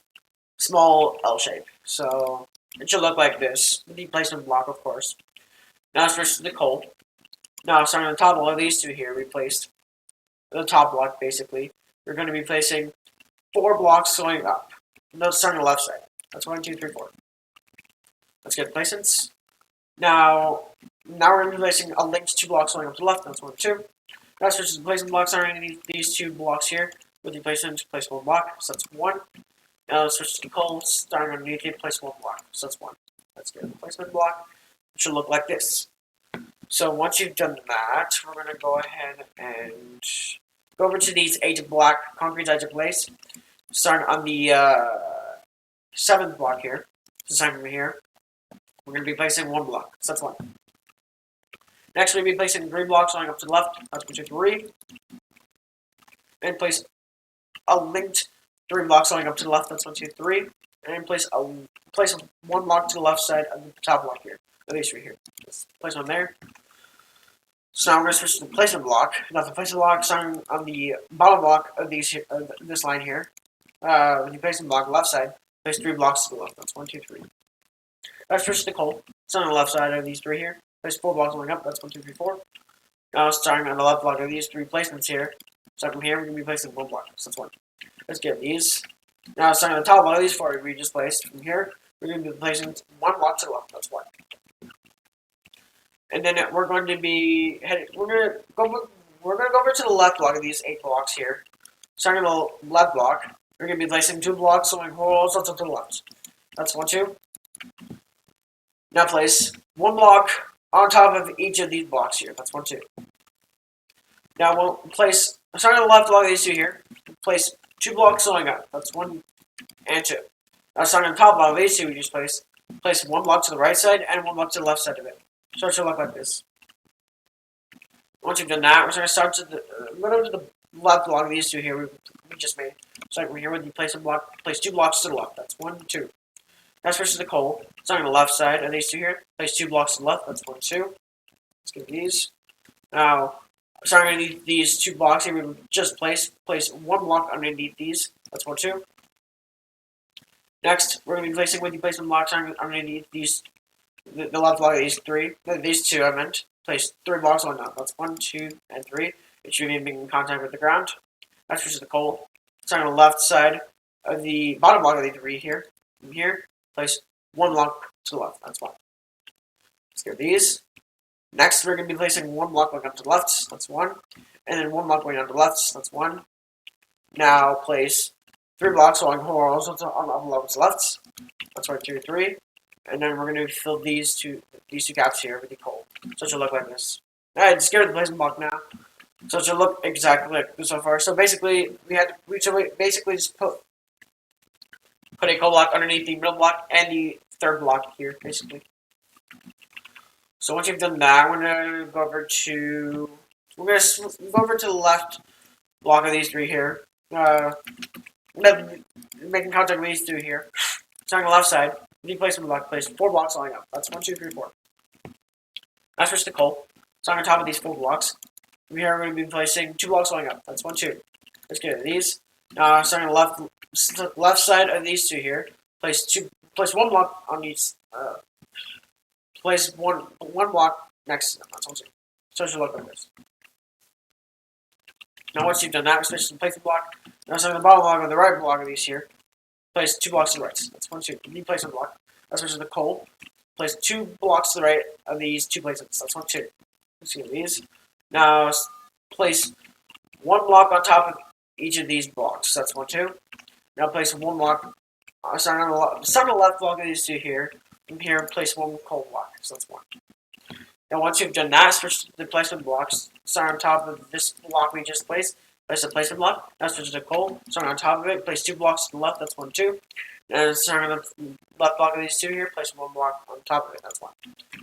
small L shape. So it should look like this. The placement block, of course. Now switch to the coal. Now starting on top of all these 2 here, we placed the top block basically. We're going to be placing 4 blocks going up. No, starting on the left side. That's 1, 2, 3, 4. Let's get placements. Now we're going to be placing a linked 2 blocks going up to the left. That's 1, 2. Now switch to the placement blocks starting these 2 blocks here. With the placement, place 1 block. So that's 1. Now let's switch to the coal, starting underneath it, place 1 block. So that's 1. Let's get the placement block. It should look like this. So once you've done that, we're going to go ahead and go over to these 8 black concrete I just placed. Starting on the 7th block here. So starting from here, we're going to be placing 1 block. So that's 1. Next, we'll be placing 3 blocks going up to the left. That's 1, 2, 3. And place a linked 3 blocks going up to the left. That's 1, 2, 3. And place 1 block to the left side of the top block here. At least right here. Just place 1 there. So now we're going to switch to the placement block. Now the placement block starting on the bottom block of this line here. When you place the block left side, place 3 blocks to the left. That's 1, 2, 3. Now switch to the coal. Starting on the left side of these 3 here. Place 4 blocks going up. That's 1, 2, 3, 4. Now starting on the left block of these 3 placements here. Starting from here, we're going to be placing 1 block. So that's 1. Let's get these. Now starting on the top block of these 4 we just placed. From here, we're going to be placing 1 block to the left. That's 1. And then we're going to be heading. We're going to go over to the left block of these 8 blocks here. Starting on the left block, we're going to be placing 2 blocks going horizontal to the left. That's 1, 2. Now place 1 block on top of each of these blocks here. That's 1, 2. Now we'll place, starting on the left block of these 2 here, place 2 blocks going up. That's 1 and 2. Now starting on the top block of these 2 we just place 1 block to the right side and 1 block to the left side of it. So it should look like this. Once you've done that, we're going to start to the left block of these 2 here we just made. So we're here with you place 2 blocks to the left. That's 1, 2. Now switch to the coal. Starting on the left side of these 2 here. Place 2 blocks to the left. That's 1, 2. Let's get these. Now, starting underneath these 2 blocks here, we just place 1 block underneath these. That's 1, 2. Next, we're going to be placing with you placement blocks underneath these. The left block of these 2 I meant. Place 3 blocks on that. That's 1, 2, and 3. It should be in contact with the ground. Next, switch to the coal. Starting on the left side of the bottom block of the 3 here. From here, place 1 block to the left. That's 1. Let's get these. Next, we're going to be placing 1 block going up to the left. That's 1. And then 1 block going down to the left. That's 1. Now place 3 blocks along horizontals on the left left. That's 1, 2, 3. And then we're going to fill these two gaps here with the coal. So it should look like this. Alright, just give it the placement block now. So it should look exactly like this so far. So basically, we basically just put a coal block underneath the middle block and the third block here, basically. So once you've done that, we're gonna go over to the left block of these 3 here. Making contact with these 2 here. So on the left side, the placement block, place 4 blocks lining up. That's 1, 2, 3, 4. Now switch to coal. So on top of these 4 blocks, we are going to be placing 2 blocks lining up. That's 1, 2. Let's get rid of these. Now starting on the left side of these 2 here, place 1 block on each. Place one block next to them. That's 1, 2. So it should look like this. Now once you've done that, switch to the placement block. Now starting on the bottom block of the right block of these here, place 2 blocks to the right. That's 1, 2. New placement block. Now switch to the coal. Place 2 blocks to the right of these 2 placements. That's 1, 2. Let's get these. Now place 1 block on top of each of these blocks. That's 1, 2. Now place 1 block starting on the left block of these 2 here. And here place 1 coal block. So that's 1. Now once you've done that, switch to the placement blocks. Start on top of this block we just placed. Place the placement block. Now switch to coal. Start on top of it. Place 2 blocks to the left. That's 1, 2. And start on the left block of these 2 here. Place 1 block on top of it. That's 1.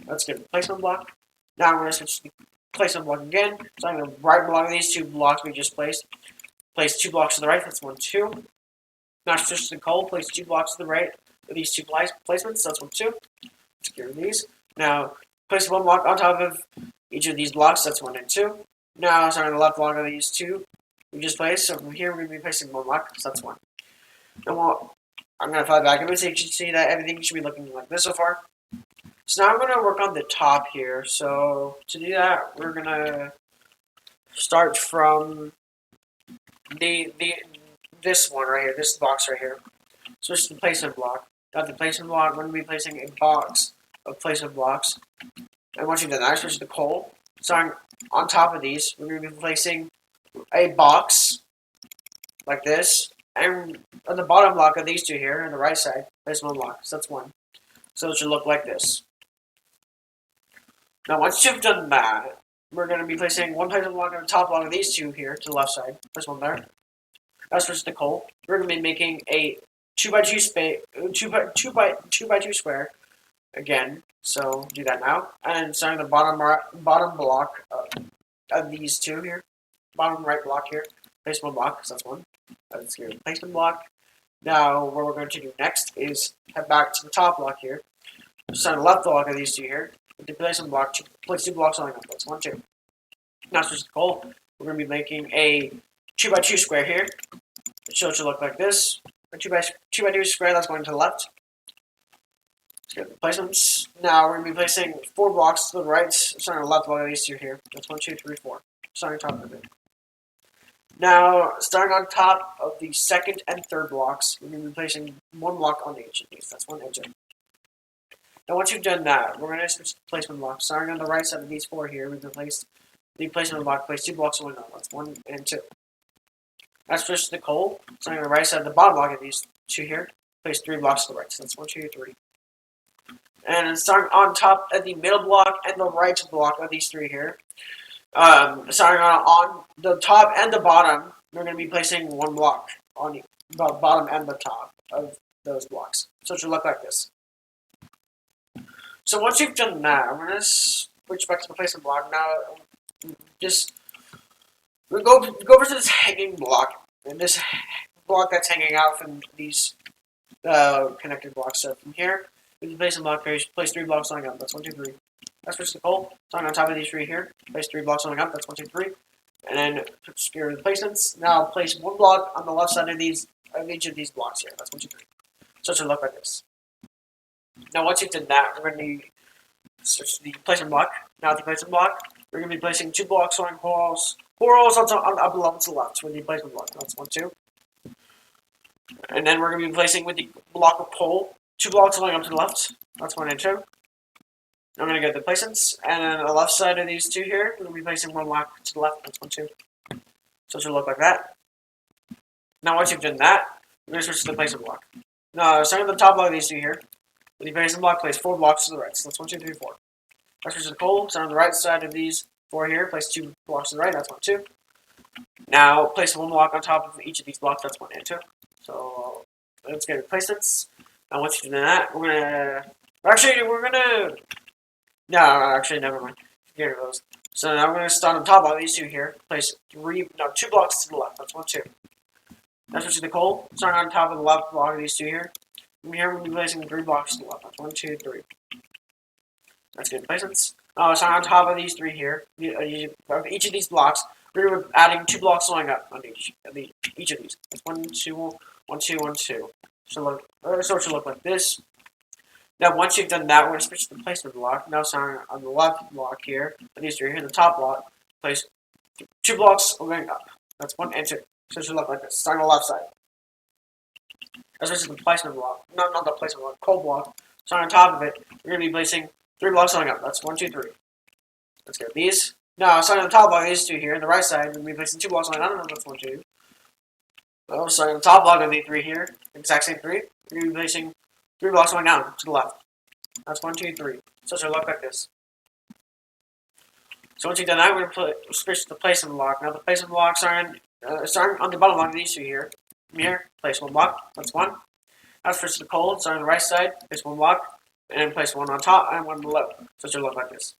Let's get the placement block. Now we're going to switch to the placement block again. So I'm going to right block of these 2 blocks we just placed. Place 2 blocks to the right. That's 1, 2. Now switch to the coal. Place 2 blocks to the right of these 2 placements. That's 1, 2. Let's get rid of these. Now place 1 block on top of each of these blocks. That's 1 and 2. Now starting on the left block of these 2 we just placed. So from here we're going to be placing 1 block. So that's 1. And I'm going to fly back a bit so you can see that everything should be looking like this so far. So now I'm going to work on the top here. So to do that, we're going to start from this one right here, this box right here. Switch to the placement block. Got the placement block. We're going to be placing a box of placement blocks. And once you've done that, switch to the coal. Starting on top of these, we're going to be placing a box like this. And on the bottom block of these 2 here, on the right side, place 1 block. So that's 1. So it should look like this. Now once you've done that, we're going to be placing 1 placement block on the top block of these 2 here to the left side. Place 1 there. Now switch to coal. We're going to be making a 2 by 2 square again. So do that now. And starting the bottom block of these 2 here, bottom right block here, place 1 block. So that's 1. Let's get a placement block. Now what we're going to do next is head back to the top block here. Start the left block of these 2 here. The placement block, place 2 blocks on it. That's 1, 2. Now switch to coal. We're going to be making a 2 by 2 square here. It should look like this. A 2 by 2 square that's going to the left. Let's get the placements. Now we're going to be placing 4 blocks to the right. Starting on the left block of these 2 here. That's 1, 2, 3, 4. Starting on top of it. Now, starting on top of the second and third blocks, we're going to be placing 1 block on each of these. That's 1 edge. Now, once you've done that, we're going to switch to placement blocks. Starting on the right side of these 4 here, we're going to place the placement block, place 2 blocks on. That's 1 and 2. Now, switch to the coal. Starting on the right side of the bottom block of these 2 here, place 3 blocks to the right. So that's 1, 2, 3. And starting on top of the middle block and the right block of these 3 here, starting on the top and the bottom, we're going to be placing 1 block on the bottom and the top of those blocks. So it should look like this. So once you've done that, we're going to switch back to the placement block. Now, just we'll go over to this hanging block, and this block that's hanging out from these connected blocks. So from here, we can place a block here. Place 3 blocks lining up. That's 1, 2, 3. Now switch to coal. Starting on top of these 3 here. Place 3 blocks lining up. That's 1, 2, 3. And then secure the placements. Now place 1 block on the left side of each of these blocks here. That's 1, 2, 3. So it should look like this. Now once you've done that, we're going to switch to the placement block. Now the placement block, we're going to be placing 2 blocks on holes on the upper level to the left with the placement block. That's 1, 2. And then we're going to be placing with the block of coal 2 blocks going up to the left. That's 1 and 2. I'm going to get the placements, and then on the left side of these 2 here, we're going to be placing 1 block to the left. That's 1, 2. So it should look like that. Now once you've done that, We're going to switch to the placement block. Now, starting at the top block of these two here. With the placement block, place 4 blocks to the right. So that's 1, 2, 3, 4. Next, switch to the coal. Start on the right side of these 4 here. Place 2 blocks to the right. That's 1, 2. Now, place 1 block on top of each of these blocks. That's 1 and 2. So, let's get replacements. Now, once you've done that, we're gonna. No, actually, never mind. Get rid of those. So now we're gonna start on top of these two here. Place 2 blocks to the left. That's 1, 2. Now switch to the coal. Start on top of the left block of these two here. From here, we'll be placing 3 blocks to the left. That's 1, 2, 3. That's good placements. Start on top of these 3 here. Each of these blocks, we're adding 2 blocks going up on each of these. That's 1, 2, 1, 2, 1, 2. So it should look like this. Now, once you've done that, we're going to switch to the placement block. Now, starting on the left block here, and these 3 here, the top block, place 2 blocks going up. That's 1 and 2. So it should look like this. Starting on the left side. Now, switch to the placement block. Not the placement block, cold block. Starting on top of it, we're going to be placing 3 blocks going up. That's 1, 2, 3. Let's get these. Now, starting on the top block of these 2 here, on the right side, we're going to be placing 2 blocks going up. That's 1, 2. Starting on the top block of the 3 here, exact same 3, we're going to be placing 3 blocks going down to the left. That's 1, 2, 3. So it should look like this. So once you've done that, we're going to switch to the placement block. Now the placement block starting on the bottom block of these 2 here. From here, place 1 block. That's 1. Now switch to the coal. Starting on the right side, place 1 block. And then place 1 on top and 1 below. So it should look like this.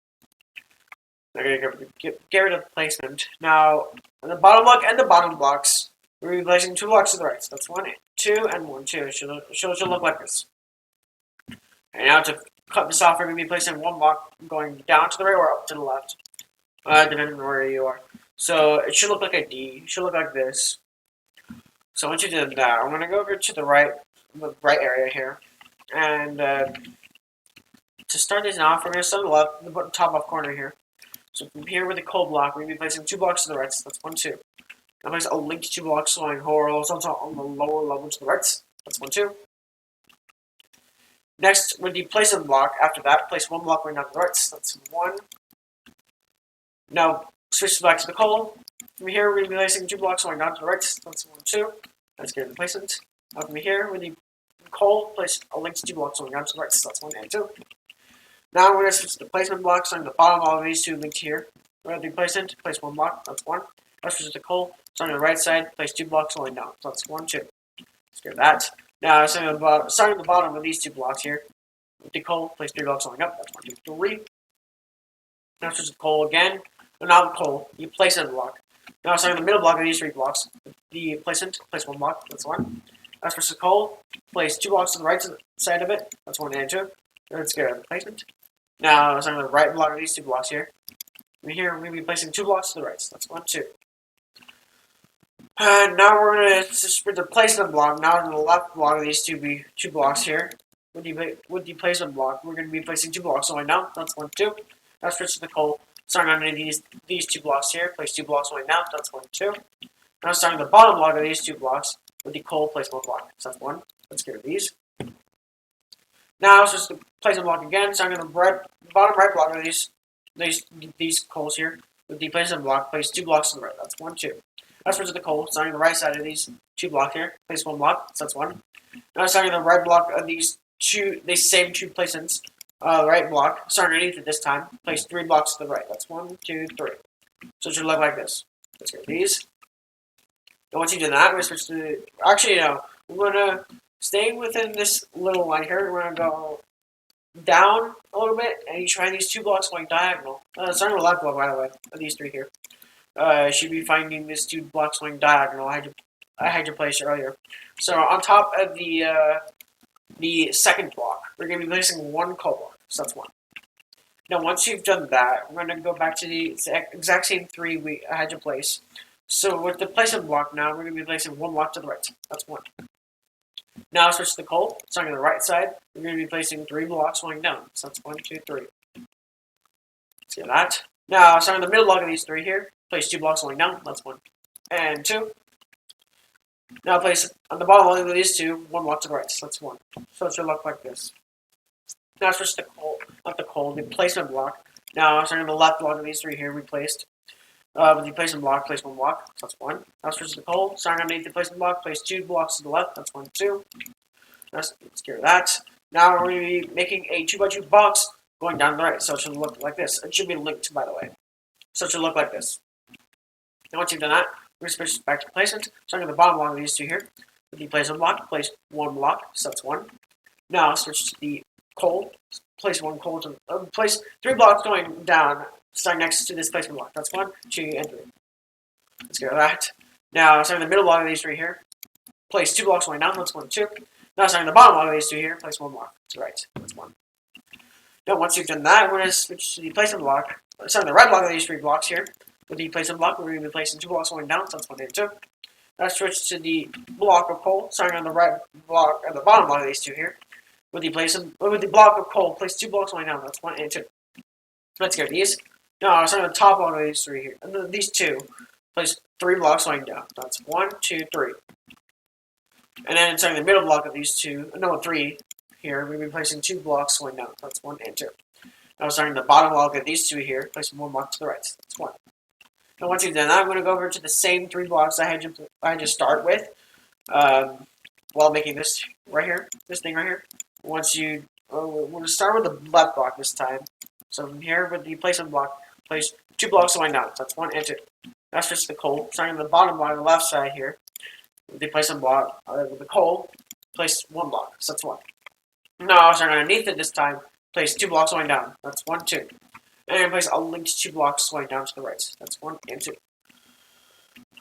Now we're going to get rid of the placement. Now, on the bottom block and the bottom blocks, we're going to be placing 2 blocks to the right. So that's 1, 2, and 1, 2. It should look like this. And now to cut this off, we're going to be placing 1 block going down to the right or up to the left, depending on where you are. So it should look like a D. It should look like this. So once you did that, I'm going to go over to the right area here. And to start this off, we're going to start on the left, the top left corner here. So from here with the coal block, we're going to be placing 2 blocks to the right. So that's 1, 2. Now place a linked 2 blocks going horizontal on the lower level to the right. That's 1, 2. Next, with the placement block, after that, place 1 block going down to the right. So that's 1. Now, switch back to the coal. From here, we're going to be placing 2 blocks going down to the right. So that's 1, 2. That's good placement. Now, from here, with the coal, place a linked 2 blocks going down to the right. So that's 1 and 2. Now, we're going to switch to the placement blocks on the bottom of all of these 2 linked here. We're going to do placement, place 1 block. That's 1. Now, switch to the coal. So on the right side, place 2 blocks going down. So that's 1, 2. Let's get that. Now, starting at the bottom of these 2 blocks here, with the coal, place 3 blocks going up. That's 1, 2, 3. Now switch to the coal again. No, not the coal. You place it in the block. Now starting in the middle block of these 3 blocks, the placement, place 1 block. That's 1. Now switch to the coal. Place 2 blocks to the right side of it. That's 1 and 2. Let's get the placement. Now starting on the right block of these 2 blocks here. From here, we're going to be placing 2 blocks to the right. So that's 1, 2. Now we're going to switch the placement block. Now on the left block of these 2 blocks here. With the placement block, we're going to be placing 2 blocks going down. That's 1, 2. Now switch to the coal. Starting underneath these 2 blocks here, place 2 blocks going down. That's 1, 2. Now starting the bottom block of these 2 blocks, with the coal, place 1 block. So that's 1. Let's get rid of these. Now switch to the placement block again. Starting on the bottom right block of these coals here, with the placement block, place 2 blocks to the right. That's 1, 2. Now switch to the coal. Starting on the right side of these 2 blocks here, place 1 block. So that's 1. Now starting on the right block of these same 2 placements, the right block, starting underneath it this time, place 3 blocks to the right. That's 1, 2, 3. So it should look like this. Let's get these. And once you do that, we're going to switch to, actually, no, we're going to stay within this little line here. We're going to go down a little bit, and you try these 2 blocks going diagonal. Starting with the left block, by the way, of these 3 here. You should be finding these 2 blocks going diagonal. I had you place earlier. So on top of the second block, we're going to be placing 1 coal block. So that's 1. Now, once you've done that, we're going to go back to the exact same 3 we had you place. So with the placement block now, we're going to be placing 1 block to the right. That's 1. Now switch to the coal. Starting on the right side, we're going to be placing 3 blocks going down. So that's 1, 2, 3. Let's get that. Now, starting in the middle block of these 3 here, place 2 blocks going down. That's 1 and 2. Now place on the bottom line of these 2, 1 block to the right. So that's 1. So it should look like this. Now switch to the coal, not the coal, the placement block. Now starting on the left block of these 3 here, we placed With the placement block, place one block. So that's one. Now switch to the coal. Starting underneath the placement block, place 2 blocks to the left. That's 1, 2. Let's get rid of that. Now we're going to be making a 2x2 box going down the right. So it should look like this. It should be linked, by the way. So it should look like this. Now once you've done that, we're going to switch back to placement. Starting at the bottom block of these two here. With the placement block, place 1 block. So that's 1. Now switch to the coal. Place 1 coal to place 3 blocks going down. Starting next to this placement block. That's 1, 2, and 3. Let's get rid of that. Now starting the middle block of these three here. Place 2 blocks going down. That's 1, 2. Now starting the bottom block of these two here. Place 1 block to the right. That's 1. Now once you've done that, we're going to switch to the placement block. Starting the right block of these 3 blocks here. With the placement block, we're going to be placing 2 blocks going down. So that's 1 and 2. Now switch to the block of coal. Starting on the right block and the bottom block of these two here. With the block of coal, place 2 blocks going down. That's 1 and 2. Let's get these. Now starting on the top block of these three here. And then these two. Place 3 blocks going down. That's 1, 2, 3. And then starting the middle block of these two, no, 3 here, we'll be placing 2 blocks going down. That's 1 and 2. Now starting the bottom block of these two here, placing 1 block to the right. That's 1. Now once you've done that, I'm going to go over to the same 3 blocks I had to start with while making this right here, this thing right here. Once you, we're going to start with the left block this time. So from here with the placement block, place 2 blocks going down. So that's 1 and 2. That's just the coal. Starting on the bottom block on the left side here, with the placement block with the coal, place 1 block. So that's 1. Now starting underneath it this time, place 2 blocks going down. That's 1, 2. And place a linked 2 blocks going down to the right. That's 1 and 2.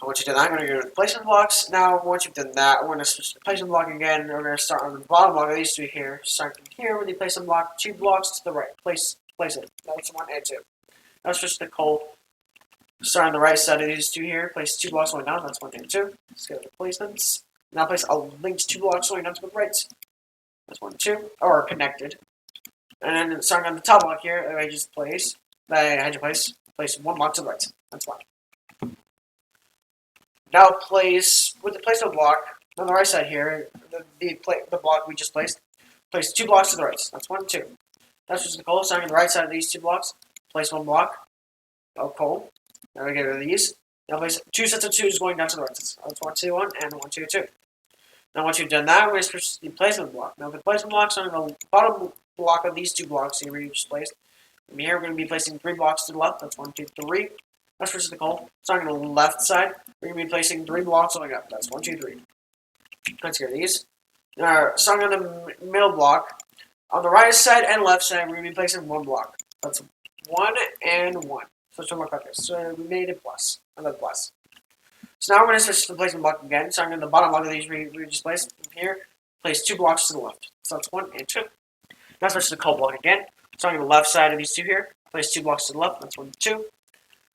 Once you've done that, I'm going to go to the placement blocks. Now, once you've done that, we're going to switch to the placement block again. We're going to start on the bottom block of these two here. Starting here with the placement block, 2 blocks to the right. Place it. That's 1 and 2. Now switch to the coal. Start on the right side of these two here. Place 2 blocks going down. That's 1 and 2. Let's go to the placements. Now place a linked 2 blocks going down to the right. That's 1, 2. Or connected. And then starting on the top block here, I just place. Place 1 block to the right. That's 1. Now place with the placement block on the right side here, the block we just placed. Place 2 blocks to the right. That's 1, 2. That's just the coal. Starting on the right side of these 2 blocks. Place 1 block of coal. Now we get rid of these. Now place 2 sets of 2s going down to the right. That's 1, 2, 1, and 1, 2, 2. Now once you've done that, we're going to switch to the placement block. Now the placement blocks on the bottom block of these 2 blocks here we just placed. From here we're going to be placing 3 blocks to the left. That's 1, 2, 3. That's switch to the coal. Starting on the left side, we're going to be placing 3 blocks going up. That's 1, 2, 3. Let's get these. Now starting on the middle block, on the right side and left side, we're going to be placing 1 block. That's 1 and 1. So it should look like this. So we made a plus. Another plus. So now we're going to switch to the placement block again. Starting on the bottom block of these we just placed. From here, place 2 blocks to the left. So that's 1 and 2. Now switch to the coal block again. Starting on the left side of these two here. Place 2 blocks to the left. That's 1 and 2.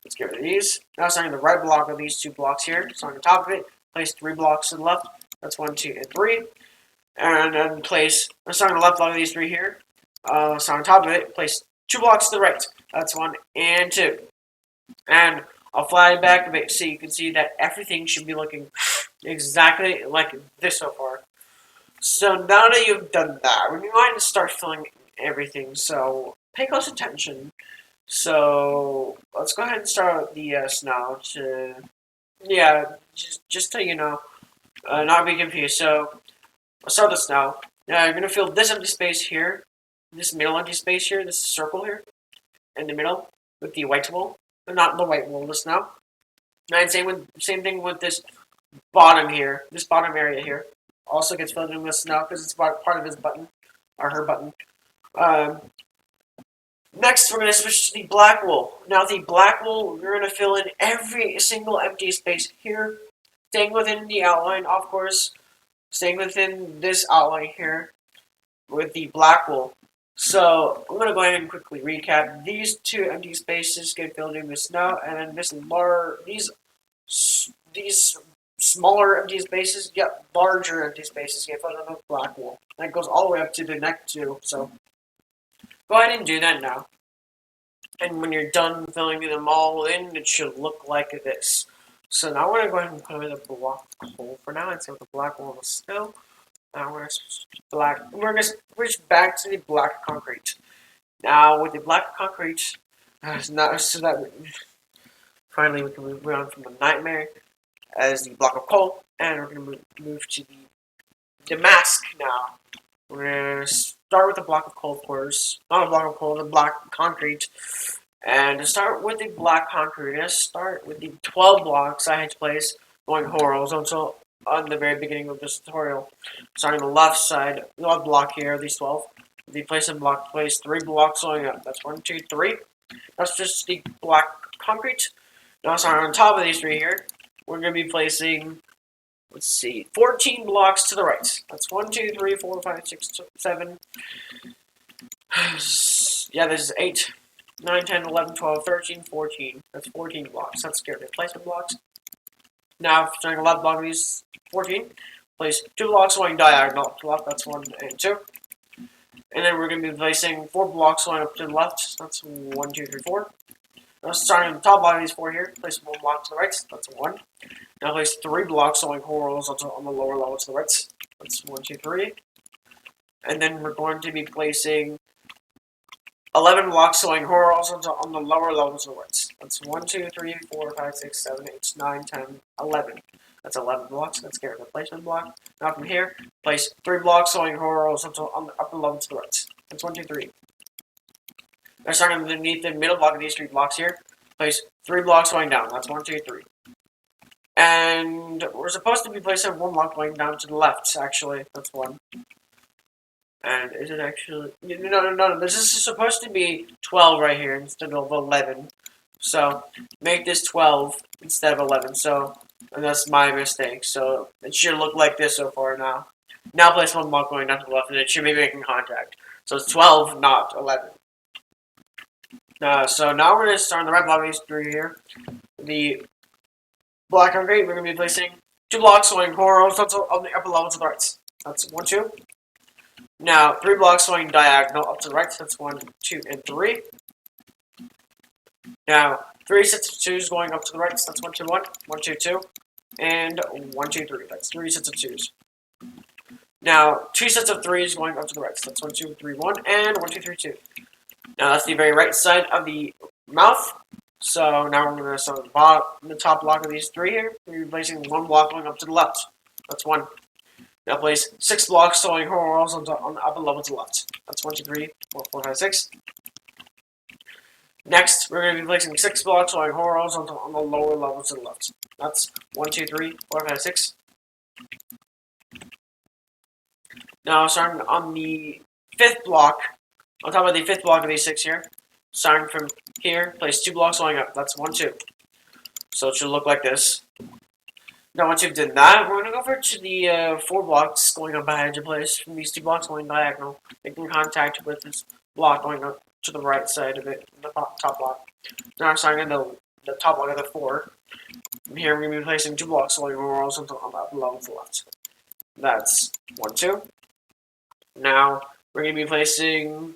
Let's get rid of these. Now starting on the right block of these 2 blocks here. Starting on top of it. Place 3 blocks to the left. That's 1, 2, and 3. And then starting on the left block of these 3 here. Starting on top of it. Place 2 blocks to the right. That's 1 and 2. And I'll fly back a bit so you can see that everything should be looking exactly like this so far. So now that you've done that, we're going to start filling everything. So pay close attention. So let's go ahead and start with the snow. Just so you know, not be confused. So I'll start with the snow. Now you're going to fill this empty space here, this middle empty space here, this circle here, in the middle with the white wool. Not the white wool, the snow. And same thing with this bottom here, this bottom area here. Also gets filled in with snow because it's part of his button, or her button. Next, we're going to switch to the black wool. Now, the black wool, we're going to fill in every single empty space here, staying within the outline, of course, staying within this outline here with the black wool. So, I'm going to go ahead and quickly recap. These 2 empty spaces get filled in with snow, and then these smaller empty spaces, larger empty spaces get filled in with black wool. That goes all the way up to the neck too, so go ahead and do that now. And when you're done filling them all in, it should look like this. So now we're going to go ahead and put in the block hole for now and see what the black wool is still. Now we're going to switch to black. We're going to switch back to the black concrete. Now with the black concrete, Finally, we can move on from the nightmare as the block of coal, and we're going to move to the mask now. We're going to start with the block of coal, of course. Not a block of coal, the black concrete. And to start with the black concrete, we're going to start with the 12 blocks I had to place going horizontal on the very beginning of this tutorial. Starting on the left side, the left block here, these 12. If you place a block, place 3 blocks going up. That's 1, 2, 3. That's just the black concrete. Now starting on top of these 3 here, we're going to be placing, let's see, 14 blocks to the right. That's 1, 2, 3, 4, 5, 6, 7. Yeah, this is 8, 9, 10, 11, 12, 13, 14. That's 14 blocks. That's scared placement blocks. Now, starting on the left block of these 14, place 2 blocks going diagonal to left. That's 1 and 2. And then we're going to be placing 4 blocks going up to the left. That's 1, 2, 3, 4. Now, starting on the top block of these 4 here, place 1 block to the right. That's 1. Now, place 3 blocks going horizontal on the lower level to the right. That's 1, 2, 3. And then we're going to be placing 11 blocks going horizontal on the lower level to the right. That's 1, 2, 3, 4, 5, 6, 7, 8, 9, 10, 11. That's 11 blocks. That's character placement block. Now from here, place 3 blocks going horizontal on the upper level to the right. That's 1, 2, 3. Now starting underneath the middle block of these 3 blocks here, place 3 blocks going down. That's 1, 2, 3. And we're supposed to be placing 1 block going down to the left, actually. That's 1. And is it actually... No. This is supposed to be 12 right here instead of 11. So, make this 12 instead of 11. So, and that's my mistake. So, it should look like this so far now. Now place 1 block going down to the left, and it should be making contact. So, it's 12, not 11. So, now we're going to start on the right block of these 3 here. The black concrete, we're going to be placing 2 blocks going horizontal on the upper level to the right. That's 1, 2. Now, 3 blocks going diagonal up to the right. That's 1, 2, and 3. Now, 3 sets of 2s going up to the right. That's 1, 2, 1, 1, 2, 2, and 1, 2, 3. That's 3 sets of 2s. Now, 2 sets of 3s going up to the right. That's 1, 2, 3, 1, and 1, 2, 3, 2. Now, that's the very right side of the mouth. So, now we're going to start on the top block of these 3 here. We're placing 1 block going up to the left. That's 1. Now place 6 blocks going horizontal on the upper level to the left. That's 1, 2, 3, 4, 5, 6. Next, we're going to be placing 6 blocks going horizontal on the lower level to the left. That's 1, 2, 3, 4, 5, 6. Now, starting on the 5th block, on top of the 5th block of these 6 here, starting from here, place 2 blocks going up. That's 1, 2. So it should look like this. Now, once you've done that, we're going to go over to the 4 blocks going up behind your place. From these 2 blocks going diagonal, making contact with this block going up to the right side of it, the top block. Now, I'm starting on the top block of the 4. From here, we're going to be placing 2 blocks going horizontal on the upper level to the left. That's 1, 2. Now, we're going to be placing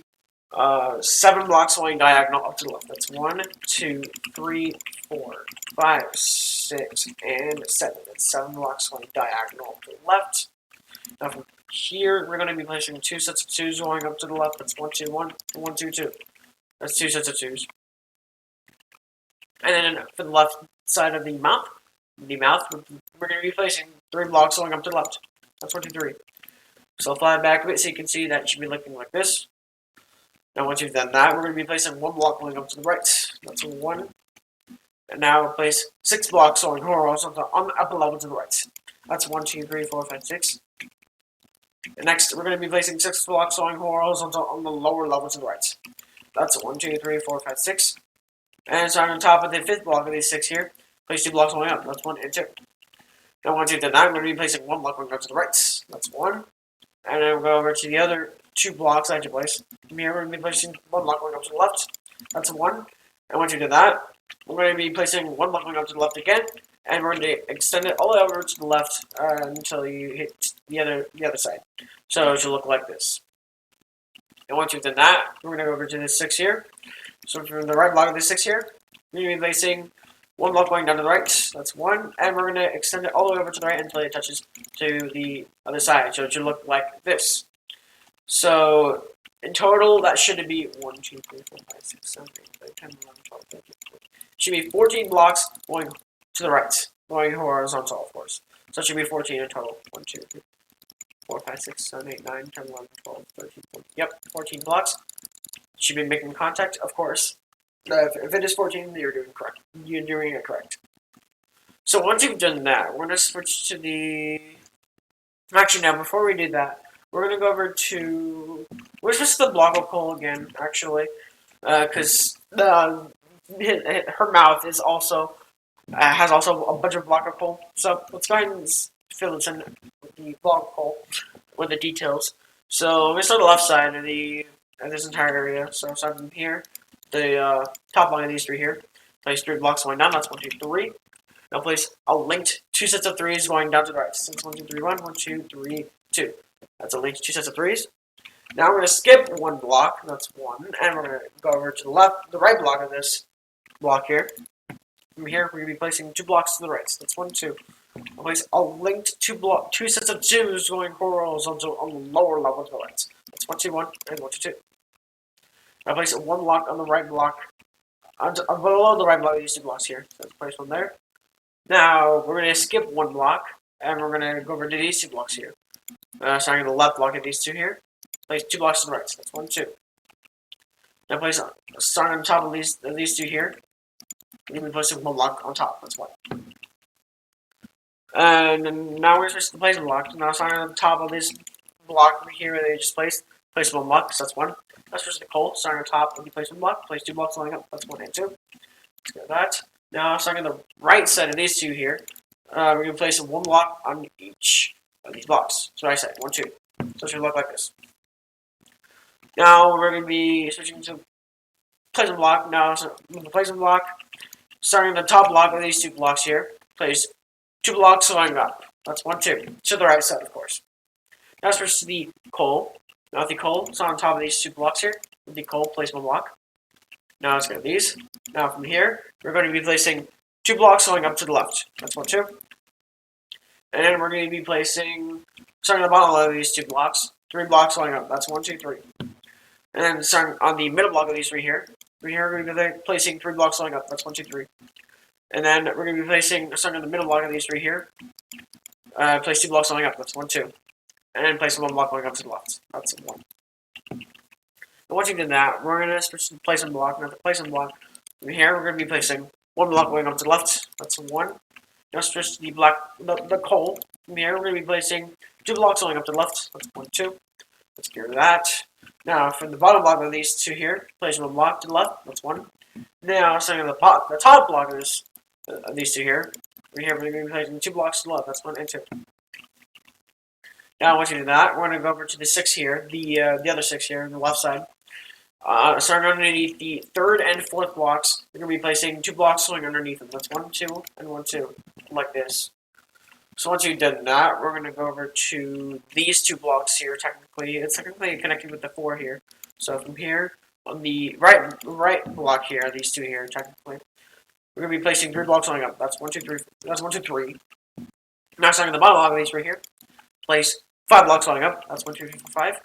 7 blocks going diagonal up to the left. That's 1, 2, 3, 4, 5, 6, and 7. That's 7 blocks going diagonal to the left. Now from here, we're going to be placing 2 sets of 2s going up to the left. That's 1, 2, 1, 1, 2, 2. That's 2 sets of 2s. And then for the left side of the mouth, we're going to be placing 3 blocks going up to the left. That's 1, 2, 3. So fly back a bit so you can see that it should be looking like this. Now once you've done that, we're going to be placing 1 block going up to the right. That's 1. And now place 6 blocks going horizontal on the upper level to the right. That's 1, 2, 3, 4, 5, 6. And next, we're going to be placing 6 blocks going horizontal on the lower level to the right. That's 1, 2, 3, 4, 5, 6. And starting on top of the 5th block of these 6 here, place 2 blocks going up. That's 1 and 2. Now once you've done that, we're going to be placing 1 block going up to the right. That's 1. And then we'll go over to the other 2 blocks I had to place. From here, we're going to be placing 1 block going up to the left. That's 1. And once you do that, we're going to be placing 1 block going up to the left again. And we're going to extend it all the way over to the left until you hit the other side. So it should look like this. And once you've done that, we're going to go over to this 6 here. So from the right block of this 6 here, we're going to be placing 1 block going down to the right. That's 1. And we're going to extend it all the way over to the right until it touches to the other side. So it should look like this. So In total, that should be 1, 2, 3, 4, 5, 6, 7, 8, 9, 10, 11, 12, 13, 14. Should be 14 blocks going to the right, going horizontal, of course. So it should be 14 in total. 1, 2, 3, 4, 5, 6, 7, 8, 9, 10, 11, 12, 13, 14. Yep, 14 blocks. Should be making contact, of course. If it is 14, you're doing correct. You're doing it correct. So once you've done that, we're going to switch to the... Actually, now, before we do that, we're going to go over to... We're just the block of coal again, actually. Because her mouth is also... has also a bunch of block of coal. So let's go ahead and fill this in with the block of coal with the details. So we start on the left side of this entire area. So starting from here, the top line of these three here. Place 3 blocks going down. That's 1, 2, 3. Now place a linked 2 sets of 3s going down to the right. So it's 1, 2, 3, 1, 1, 2, 3, 2. That's a linked 2 sets of 3s. Now we're going to skip 1 block. That's 1, and we're going to go over to the right block of this block here. From here, we're going to be placing 2 blocks to the right. So that's 1, 2. I'll place a linked 2 sets of 2s going horizontal on the lower level to the right. That's 1, 2, 1, and 1, 2, 2. I'll place 1 block on the right block, below the right block of these 2 blocks here. So let's place 1 there. Now, we're going to skip 1 block, and we're going to go over to these 2 blocks here. Starting on the left block of these 2 here. Place 2 blocks to the right. So that's 1, 2. Now place starting on top of these 2 here. And then placing 1 block on top. That's 1. And now we're supposed to place a block. Now starting on the top of this block here that they just placed. Place 1 block. So that's 1. That's just the coal. Starting on top, when you place 1 block. Place 2 blocks lining up. That's 1 and 2. Let's go with that. Now, starting on the right side of these 2 here, we're going to place 1 block on each of these blocks. So right side, 1, 2. So it should look like this. Now, we're going to be switching to place a block. Now, so with the place a block, starting on the top block of these 2 blocks here, place 2 blocks going up. That's 1, 2. To the right side, of course. Now, switch to the coal. Now, with the coal, so on top of these 2 blocks here, with the coal, place 1 block. Now let's go to these. Now from here, we're going to be placing 2 blocks going up to the left. That's 1, 2. And then we're going to be placing, starting on the bottom of these 2 blocks, 3 blocks going up. That's 1, 2, 3. And then starting on the middle block of these 3 here, we're going to be placing 3 blocks going up. That's 1, 2, 3. And then we're going to be placing, starting on the middle block of these 3 here, place 2 blocks going up. That's 1, 2. And then place 1 block going up to the left. That's 1. And once you've done that, we're going to switch to place 1 block. Now to place 1 block, from here we're going to be placing 1 block going up to the left. That's 1. Now switch to the coal. From here we're going to be placing 2 blocks going up to the left. That's 1, 2. Let's get rid of that. Now from the bottom block of these 2 here, place 1 block to the left. That's 1. Now starting on the top block of these 2 here, we're going to be placing 2 blocks to the left. That's 1 and 2. Now once you do that, we're going to go over to the 6 here, the other 6 here on the left side. Starting underneath the 3rd and 4th blocks, we're going to be placing 2 blocks going underneath them. That's 1, 2, and 1, 2, like this. So once you've done that, we're going to go over to these 2 blocks here, technically. It's technically connected with the 4 here. So from here, on the right block here, these 2 here, technically, we're going to be placing 3 blocks going up. That's 1, 2, 3. That's 1, 2, 3. Now starting at the bottom block of these right here, place 5 blocks going up. That's 1, 2, 3, 4, 5.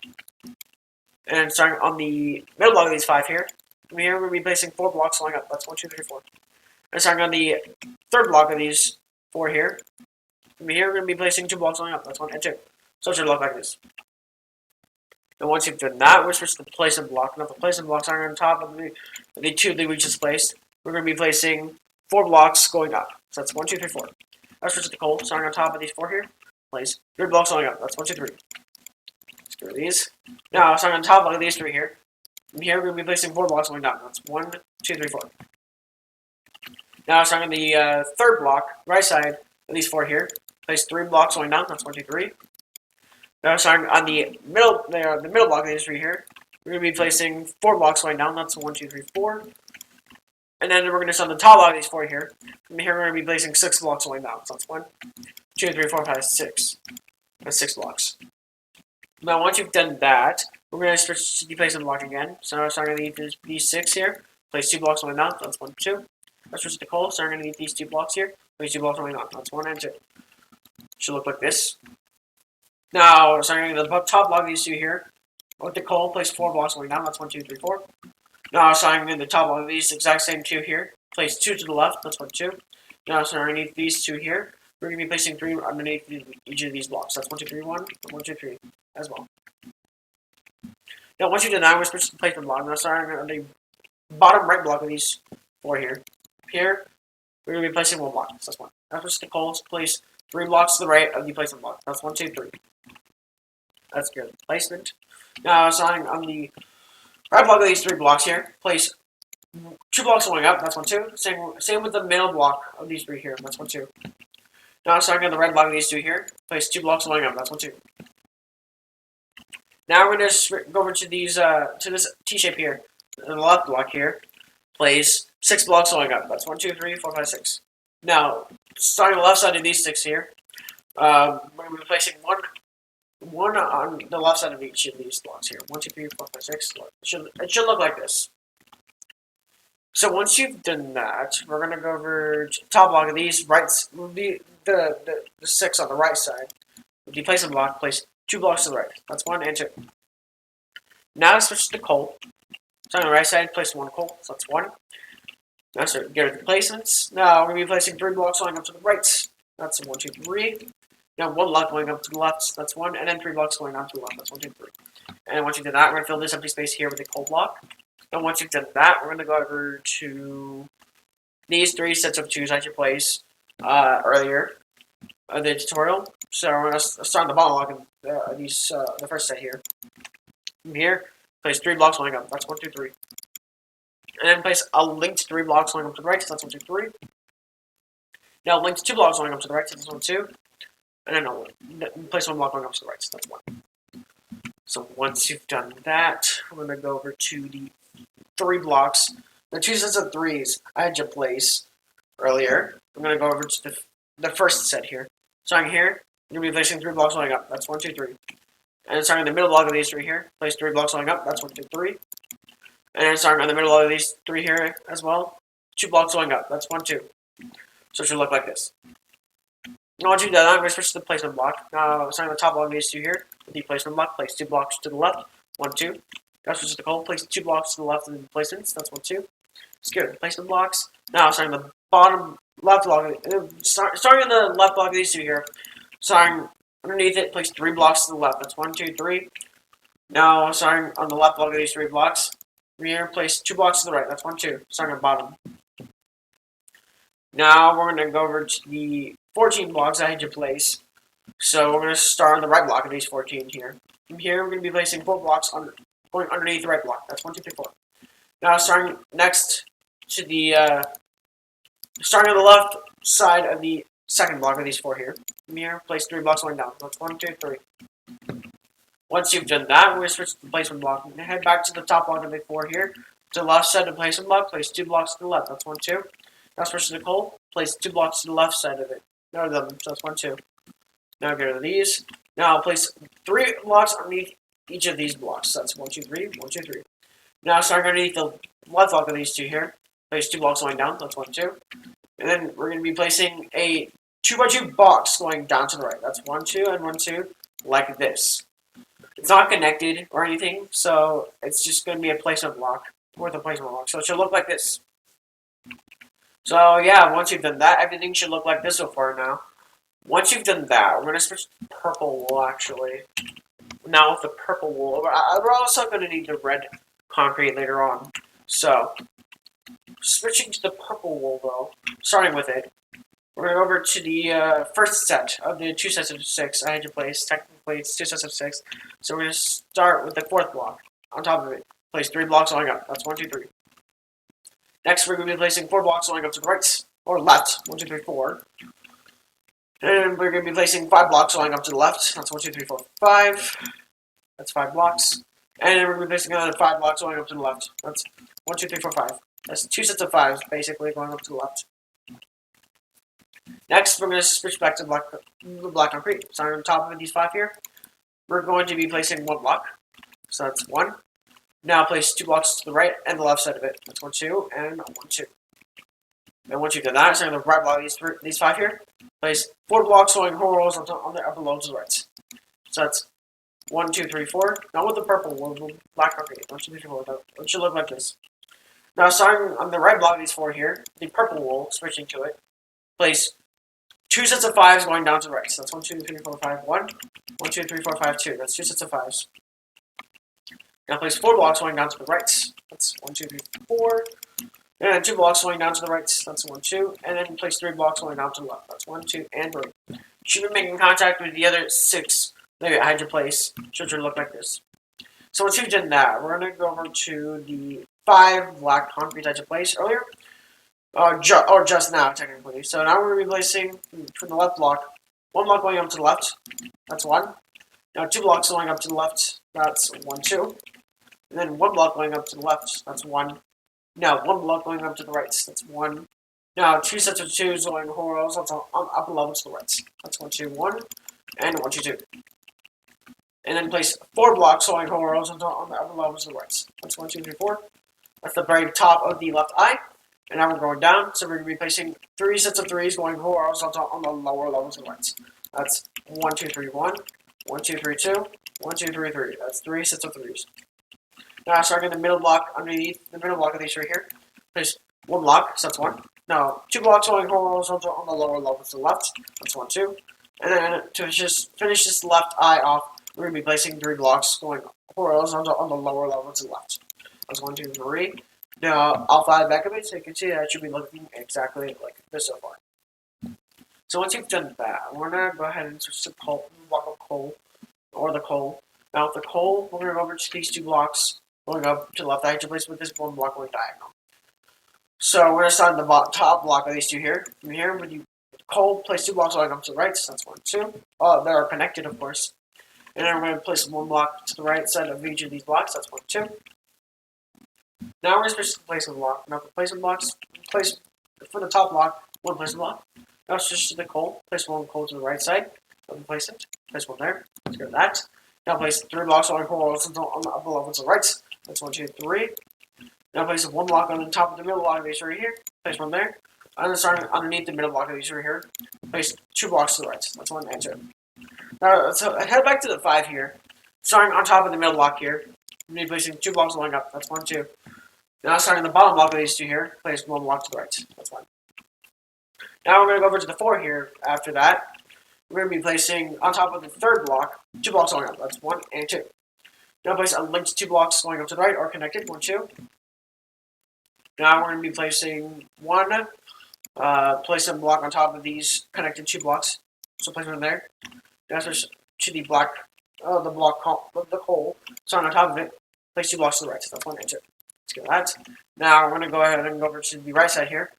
And starting on the middle block of these 5 here, from here we're going to be placing 4 blocks going up. That's 1, 2, 3, 4. And starting on the 3rd block of these 4 here, from here we're going to be placing 2 blocks going up. That's 1 and 2. So it should look like this. And once you've done that, we're switch to the place and block. Now the place and blocks are on top of the 2 that we just placed. We're going to be placing 4 blocks going up. So that's 1, 2, 3, 4. Let's switch to the coal. Starting on top of these 4 here, place 3 blocks going up. That's 1, 2, 3. Let's go to these. Now, starting on top of these 3 here, from here we're going to be placing 4 blocks going down. That's 1, 2, 3, 4. Now, starting on the 3rd block, right side of these 4 here, place 3 blocks going down. That's 1, 2, 3. Now, starting on the middle block of these 3 here, we're going to be placing 4 blocks going down. That's 1, 2, 3, 4. And then we're going to start on the top block of these 4 here. From here, we're going to be placing 6 blocks going down. So that's 1, 2, 3, 4, 5, 6. That's 6 blocks. Now, once you've done that, we're going to switch to the place and block again. So now, starting underneath these 6 here, place 2 blocks going down. That's 1, 2. Let's switch to the coal. Starting underneath these 2 blocks here, place 2 blocks going down. That's 1 and 2. Should look like this. Now, starting at the top block of these 2 here, With the coal, place 4 blocks going down. That's 1, 2, 3, 4. Now assigning in the top one of these exact same 2 here. Place 2 to the left. That's 1, 2. Now assigning underneath these 2 here. We're going to be placing 3 underneath each of these blocks. That's 1, 2, 3, 1, 1, 2, 3 as well. Now once you do that, we're switching to placement block. Now assigning on the bottom right block of these 4 here. Here, we're going to be placing 1 block. So that's 1. Now switch to coal. Place 3 blocks to the right of the placement block. That's 1, 2, 3. That's good. Placement. Now assigning on the right block of these 3 blocks here. Place 2 blocks going up. That's 1, 2. Same with the middle block of these 3 here. That's 1, 2. Now assigning on the red block of these 2 here. Place 2 blocks going up. That's 1, 2. Now we're going to go over to these to this T shape here. In the left block here. Place 6 blocks going up. That's 1, 2, 3, 4, 5, 6. Now, starting on the left side of these 6 here, we're going to be placing one on the left side of each of these blocks here. 1, 2, 3, 4, 5, 6. It should look like this. So once you've done that, we're going to go over to the top block of these rights. The 6 on the right side. If you place a block, place 2 blocks to the right. That's 1 and 2. Now switch to coal. So on the right side, place 1 coal. So that's 1. Now start get the placements. Now we're going to be placing 3 blocks going up to the right. That's 1, 2, 3. Now 1 block going up to the left. That's 1. And then 3 blocks going up to the left. That's 1, 2, 3. And once you do that, we're going to fill this empty space here with a coal block. And once you've done that, we're going to go over to these 3 sets of 2s I should place earlier in the tutorial. So we're going to start on the bottom block of these the first set here. From here, place 3 blocks going up. That's 1, 2, 3. And then place a linked 3 blocks going up to the right. So that's 1, 2, 3. Now linked 2 blocks going up to the right. So that's 1, 2. And then place 1 block going up to the right. So that's 1. So once you've done that, I'm going to go over to the 3 blocks. The 2 sets of 3s I had you place earlier. I'm going to go over to the first set here. Starting here, you're going to be placing 3 blocks going up. That's 1, 2, 3. And then starting in the middle block of these 3 here, place 3 blocks going up. That's 1, 2, 3. And then starting in the middle of these 3 here as well, 2 blocks going up. That's 1, 2. So it should look like this. Now once you've done that, I'm going to switch to the placement block. Now starting on the top block of these 2 here, with the placement block, place 2 blocks to the left. 1, 2. Now switch to the coal, place 2 blocks to the left of the placements. That's 1, 2. Secure the placement blocks. Now starting on the bottom left block, starting on the left block of these 2 here, starting underneath it, place 3 blocks to the left. That's 1, 2, 3. Now starting on the left block of these 3 blocks, here, place 2 blocks to the right. That's 1, 2. Starting on the bottom. Now we're going to go over to the 14 blocks I had you place. So we're going to start on the right block of these 14 here. From here, we're going to be placing 4 blocks going underneath the right block. That's 1, 2, 3, 4. Now starting next to the starting on the left side of the second block of these 4 here. From here, place 3 blocks going down. That's 1, 2, 3. Once you've done that, we're going to switch to the placement block. And head back to the top block of the 4 here. To the left side of the placement block, place 2 blocks to the left. That's 1, 2. Now switch to the coal. Place 2 blocks to the left side of it. No, them. So that's 1, 2. Now get rid of these. Now place 3 blocks underneath each of these blocks. So that's 1, 2, 3. 1, 2, 3. Now starting underneath the left block of these 2 here. Place 2 blocks going down. That's 1, 2. And then we're going to be placing a 2x2 box going down to the right. That's 1, 2, and 1, 2, like this. It's not connected or anything, so it's just going to be a placement block with a placement block. So it should look like this. So yeah, once you've done that, everything should look like this so far now. Once you've done that, we're going to switch to purple wool actually. Now with the purple wool, we're also going to need the red concrete later on. So, switching to the purple wool though, starting with it, we're going to go over to the first set of the 2 sets of 6 I had to place. Technically, it's 2 sets of 6. So we're going to start with the 4th block on top of it. Place 3 blocks going up. That's 1, 2, 3. Next, we're going to be placing 4 blocks going up to the right or left. 1, 2, 3, 4. And we're going to be placing 5 blocks going up to the left. That's 1, 2, 3, 4, 5. That's 5 blocks. And then we're going to be placing another 5 blocks going up to the left. That's 1, 2, 3, 4, 5. That's 2 sets of 5s basically going up to the left. Next, we're going to switch back to black concrete. Starting on top of these 5 here, we're going to be placing 1 block. So that's 1. Now place 2 blocks to the right and the left side of it. That's 1, 2, and 1, 2. And once you've done that, starting on the right block of these 5 here, place 4 blocks going horizontal on the upper low to the right. So that's 1, 2, 3, 4. Not with the purple one, with the black concrete. 1, 2, 3, 4. It should look like this. Now, starting on the red block of these 4 here, the purple wool, switching to it, place 2 sets of 5s going down to the right. So that's 1, 2, 3, 4, 5, 1. 1, 2, 3, 4, 5, 2. That's 2 sets of 5s. Now place 4 blocks going down to the right. That's 1, 2, 3, 4. And then 2 blocks going down to the right. That's 1, 2. And then place 3 blocks going down to the left. That's 1, 2, and 3. You should be making contact with the other 6 that you had to place. Should look like this. So once you've done that, we're going to go over to the 5 black concrete that you placed earlier. Or just now, technically. So now we're going to be placing from the left block, 1 block going up to the left. That's 1. Now 2 blocks going up to the left. That's 1, 2. And then 1 block going up to the left. That's 1. Now 1 block going up to the right. That's 1. Now 2 sets of 2s going horizontal on upper level to the right. That's 1, 2, 1. And 1, 2, 2. And then place 4 blocks going horizontal on the upper level to the right. That's 1, 2, 3, 4. That's the very top of the left eye. And now we're going down, so we're going to be placing 3 sets of 3s going horizontal on the lower level to the right. That's 1, 2, 3, 1. 1, 2, 3, 2. 1, 2, 3, 3. That's 3 sets of 3s. Now starting in the middle block, underneath the middle block of these right here, place 1 block, so that's 1. Now 2 blocks going horizontal on the lower level to the left. That's 1, 2. And then to just finish this left eye off, we're going to be placing 3 blocks going horizontal on the lower level to the left. That's 1, 2, 3. Now, I'll fly it back a bit so you can see that it should be looking exactly like this so far. So once you've done that, we're going to go ahead and switch to block of coal, or the coal. Now with the coal, we're going to go over to these 2 blocks going up to the left. I had to place with this 1 block going diagonal. So we're going to start on the top block of these 2 here. From here, when you coal, place 2 blocks going up to the right, so that's 1, 2. They are connected, of course. And then we're going to place 1 block to the right side of each of these blocks, that's 1, 2. Now we're supposed to place a block. Now for placement blocks, place for the top block, 1 placement block. Now switch to the coal. Place 1 coal to the right side. Place it. Place 1 there. Let's go to that. Now place 3 blocks on horizontal on the upper level to the right. That's 1, 2, 3. Now place 1 block on the top of the middle block of these right here. Place 1 there. And then starting underneath the middle block of these right here. Place 2 blocks to the right. That's 1 and 2. Now so head back to the 5 here. Starting on top of the middle block here. I'm going to be placing 2 blocks going up. That's 1, 2. Now starting the bottom block of these 2 here, place 1 block to the right. That's 1. Now we're going to go over to the 4 here. After that, we're going to be placing on top of the 3rd block, 2 blocks going up. That's 1 and 2. Now place a linked 2 blocks going up to the right or connected. 1, 2. Now we're going to be placing place a block on top of these connected 2 blocks. So place one there. Now switch to the black, the coal. So on top of it, place 2 blocks to the right. So that's 1 and 2. Let's get that. Now we're going to go ahead and go over to the right side here.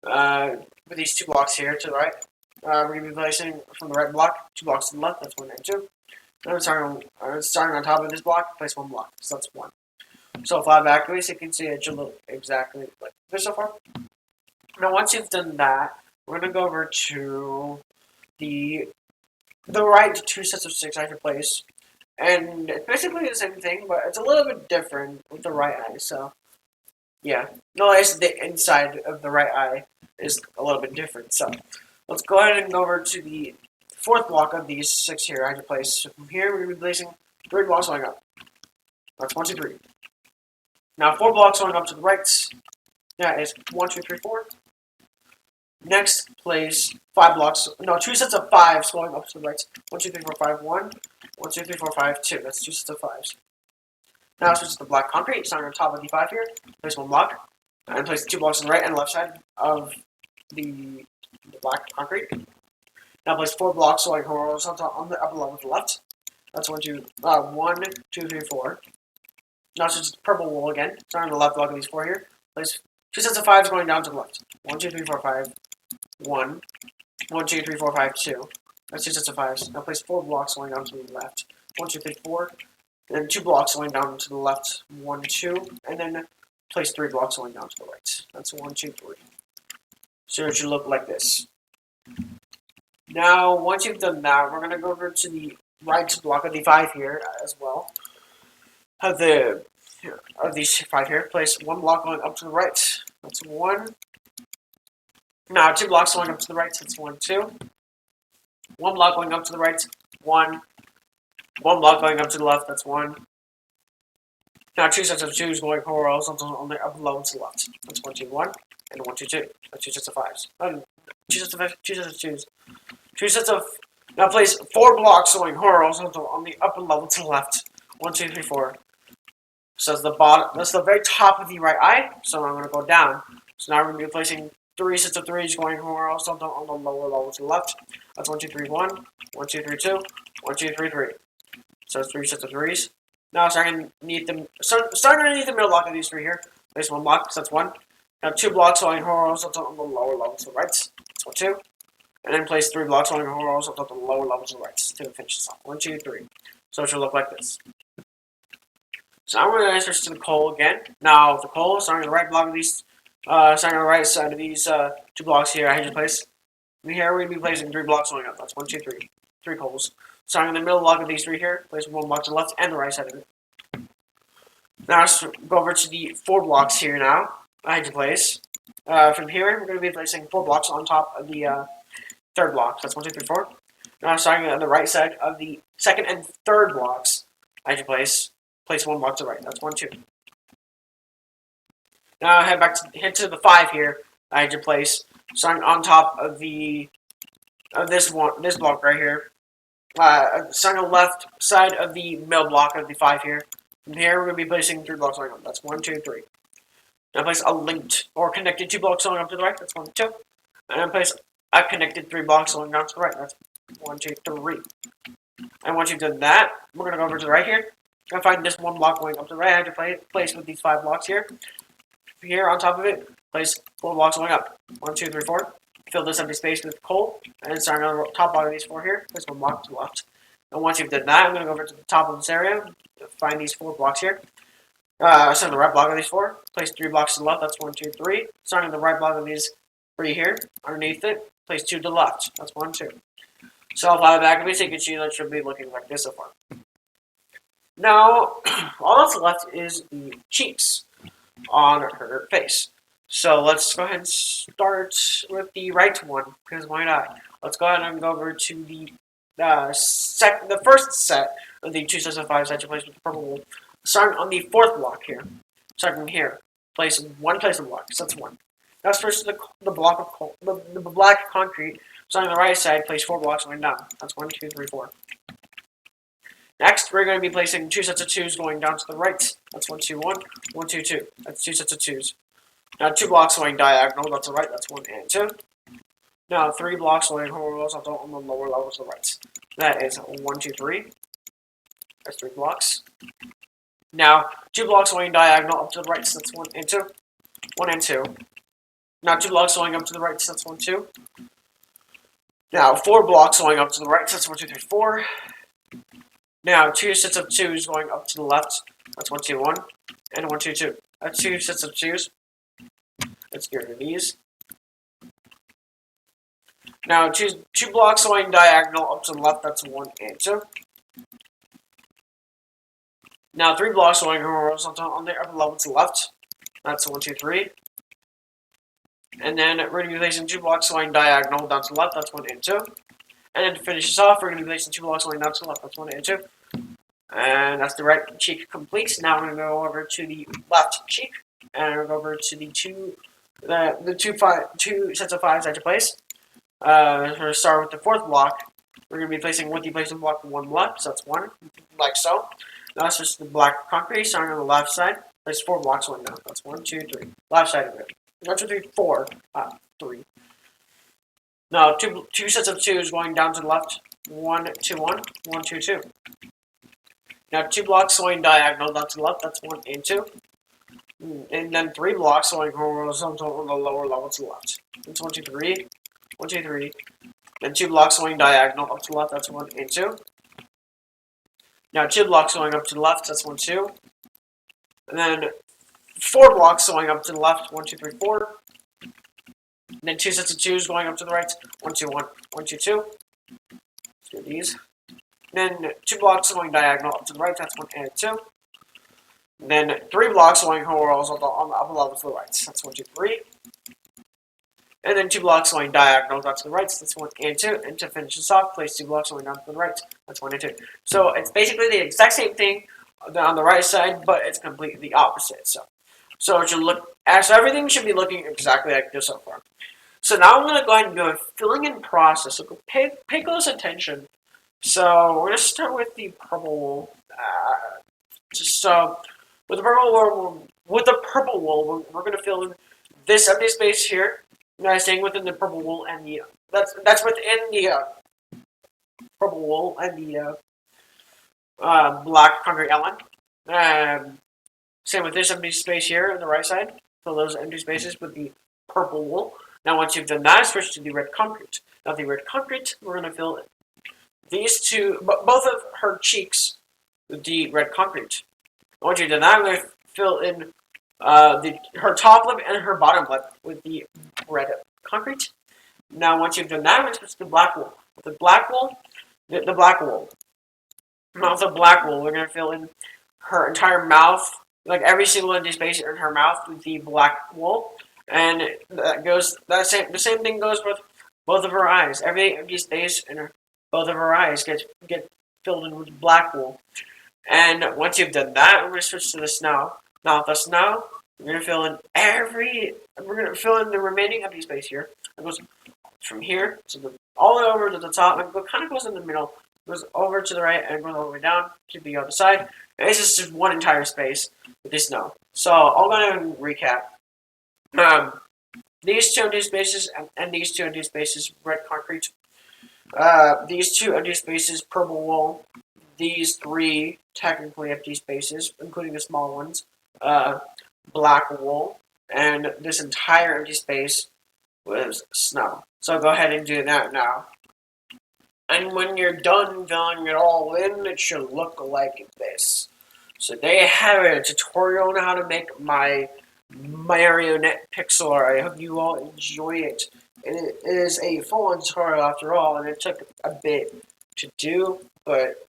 With these 2 blocks here to the right. We're going to be placing from the right block, 2 blocks to the left. That's 1 and 2. Then starting on top of this block, place 1 block. So that's 1. So fly backwards, you can see it should look exactly like this so far. Now once you've done that, we're going to go over to the right 2 sets of 6 I have to place. And it's basically the same thing, but it's a little bit different with the right eye, so yeah. No, it's the inside of the right eye is a little bit different, so let's go ahead and go over to the 4th block of these 6 here I have to place. So from here, we're going to be placing 3 blocks going up. That's 1, 2, 3. Now 4 blocks going up to the right. That is 1, 2, 3, 4. Next, place 5 blocks. No, 2 sets of 5s going up to the right. 1, 2, 3, 4, 5, 1. 1, 2, 3, 4, 5, 2. That's 2 sets of 5s. Now switch to the black concrete. Starting on top of the 5 here. Place 1 block. And place 2 blocks on the right and left side of the black concrete. Now place 4 blocks going horizontal on the upper level to the left. That's 1, 2, 3, 4. Now switch to the purple wool again. Starting on the left block of these 4 here. Place 2 sets of 5s going down to the left. 1, 2, 3, 4, 5. 1. 1, 2, 3, 4, 5, 2. That's 2 sets of 5s. Now place 4 blocks going down to the left. 1, 2, 3, 4. And then 2 blocks going down to the left. 1, 2. And then place 3 blocks going down to the right. That's 1, 2, 3. So it should look like this. Now, once you've done that, we're going to go over to the right block of the 5 here as well. Of these 5 here, place 1 block going up to the right. That's 1. Now 2 blocks going up to the right. That's 1, 2. 1 block going up to the right. 1. One block going up to the left, that's one. Now two sets of twos going horizontal on the upper level to the left. That's 1, 2, 1, and 1, 2, 2. That's two sets of fives. Two sets of fives, two sets of twos. Two sets of. Now place 4 blocks going horizontal on the upper level to the left. 1, 2, 3, 4. So that's the bottom. That's the very top of the right eye. So I'm going to go down. So now we're going to be placing 3 sets of threes going horizontal on the lower level to the left. That's 1, 2, 3, 1, 1, 2, 3, 2, 1, 2, 3, 3. So it's 3 sets of threes. Now starting underneath the middle block of these 3 here. Place 1 block, so that's 1. Now 2 blocks going horizontal on the lower level to the right. That's 1, 2. And then place 3 blocks going horizontal on the lower level to the right to finish this off. 1, 2, 3. So it should look like this. So I'm going to switch to the coal again. Now the coal, starting on the right block of these, starting on the right side of these 2 blocks here, I had to place. Here we're going to be placing 3 blocks going up. That's 1, 2, 3. 3 coals. Starting in the middle block of these 3 here, place 1 block to the left and the right side of it. Now let's go over to the 4 blocks here now. I had to place. From here, we're going to be placing 4 blocks on top of the 3rd block. That's 1, 2, 3, 4. Now starting on the right side of the 2nd and 3rd blocks, I had to place 1 block to the right. That's 1, 2. Now head to the 5 here. I had to place starting on top of this block right here. Starting on the left side of the middle block of the 5 here. From here, we're going to be placing 3 blocks going up. That's 1, 2, 3. Now place a linked or connected 2 blocks going up to the right. That's 1, 2. And then place a connected 3 blocks going down to the right. That's 1, 2, 3. And once you've done that, we're going to go over to the right here. And find this 1 block going up to the right. I have to place with these 5 blocks here. Here on top of it, place 4 blocks going up. 1, 2, 3, 4. Fill this empty space with coal. And then starting on the top block of these 4 here, place 1 block to the left. And once you've done that, I'm going to go over to the top of this area. Find these 4 blocks here. Start on the right block of these 4. Place 3 blocks to the left. That's 1, 2, 3. Starting on the right block of these 3 here. Underneath it, place 2 to the left. That's 1, 2. So apply the back of it, so you can see that it should be looking like this so far. Now, all that's left is the cheeks on her face. So let's go ahead and start with the right one, because why not? Let's go ahead and go over to the first set of the 2 sets of 5s that you place with the purple wool. Starting on the 4th block here. Starting here. Place 1 place of block. So that's 1. Now first the block of coal, the black concrete. Starting on the right side, place 4 blocks going down. That's 1, 2, 3, 4. Next, we're going to be placing 2 sets of 2s going down to the right. That's 1, 2, 1, 1, 2, 2. That's 2 sets of 2s. Now 2 blocks going diagonal. That's the right. That's 1 and 2. Now 3 blocks going horizontal on the lower level to the right. That is 1, 2, 3. That's 3 blocks. Now 2 blocks going diagonal up to the right. So that's 1 and 2. 1 and 2. Now 2 blocks going up to the right. So that's 1, 2. Now 4 blocks going up to the right. So that's 1, 2, 3, 4. Now 2 sets of 2s going up to the left. That's 1, 2, 1. And 1, 2, 2. That's 2 sets of 2s. Let's get rid of these. Now 2 blocks going diagonal up to the left. That's 1 and 2. Now 3 blocks going horizontal on the upper level to the left. That's 1, 2, 3. And then we're going to be placing 2 blocks going diagonal down to the left. That's 1 and 2. And then to finish this off, we're going to be placing 2 blocks going down to the left. That's 1 and 2. And that's the right cheek complete. Now we're going to go over to the left cheek. And we're going to go over to the two sets of 5s I had to place. We're going to start with the 4th block. We're going to be placing block 1 block. So that's 1, like so. Now it's just the black concrete. Starting on the left side. Place 4 blocks going down. That's 1, 2, 3. Left side of it. 1, 2, 3, 4. 3. Now, two sets of 2s going down to the left. 1, 2, 1, 1, 2, 2. Now, 2 blocks going diagonal down to the left. That's 1 and 2. And then 3 blocks going horizontal on the lower level to the left. That's 1, 2, 3. 1, 2, 3. Then 2 blocks going diagonal up to the left. That's 1 and 2. Now, 2 blocks going up to the left. That's 1, 2. And then 4 blocks going up to the left. 1, 2, 3, 4. And then 2 sets of 2s going up to the right. 1, 2, 1, 1, 2, 2. Let's do these. Then 2 blocks going diagonal up to the right. That's 1 and 2. And then 3 blocks going horizontal on the upper level to the right. That's 1, 2, 3. And then 2 blocks going diagonal down to the right, so that's 1 and 2. And to finish this off, place 2 blocks going down to the right, that's 1 and 2. So it's basically the exact same thing on the right side, but it's completely the opposite. So it should look, so everything should be looking exactly like this so far. So now I'm going to go ahead and do a filling in process. So pay close attention. So we're going to start with the purple. So with the purple wool, we're going to fill in this empty space here. Staying within the purple wool and the that's within the purple wool and the black concrete outline. Same with this empty space here on the right side. Fill those empty spaces with the purple wool. Now once you've done that, switch to the red concrete. Now the red concrete, we're going to fill in these two, both of her cheeks with the red concrete. Once you've done that, I'm going to fill in her top lip and her bottom lip with the red concrete. Now once you've done that, I'm going to switch to the black wool. With the black wool, the black wool. Now with the black wool, we're going to fill in her entire mouth, like every single empty space in her mouth with the black wool. And the same thing goes with both of her eyes. Every empty space in both of her eyes get filled in with black wool. And once you've done that, we're going to switch to the snow. Now with the snow, we're going to fill in the remaining empty space here. It goes from here to all the way over to the top, and it kind of goes in the middle. It goes over to the right and goes all the way down to the other side. And it's just one entire space with the snow. So I'll go ahead and recap. These 2 empty spaces and these 2 empty spaces, red concrete. These 2 empty spaces, purple wool. These 3 technically empty spaces, including the small ones, black wool. And this entire empty space was snow. So I'll go ahead and do that now. And when you're done filling it all in, it should look like this. So there you have it, a tutorial on how to make my Marionette pixel art. I hope you all enjoy it. It is a full-on tutorial after all, and it took a bit to do, but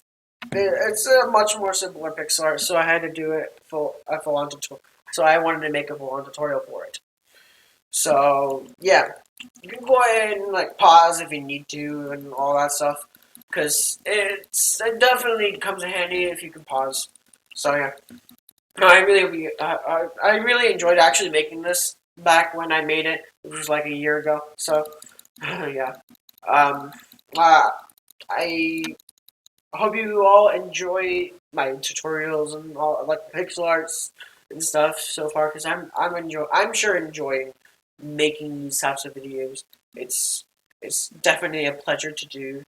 it's a much more simpler pixel art, so I had to do it a full-on tutorial. So I wanted to make a full-on tutorial for it. So yeah, you can go ahead and pause if you need to and all that stuff, because it definitely comes in handy if you can pause. So yeah. No, I really enjoyed actually making this back when I made it, which was like a year ago. So, yeah. I hope you all enjoy my tutorials and all pixel arts and stuff so far, because I'm sure enjoying making these types of videos. It's definitely a pleasure to do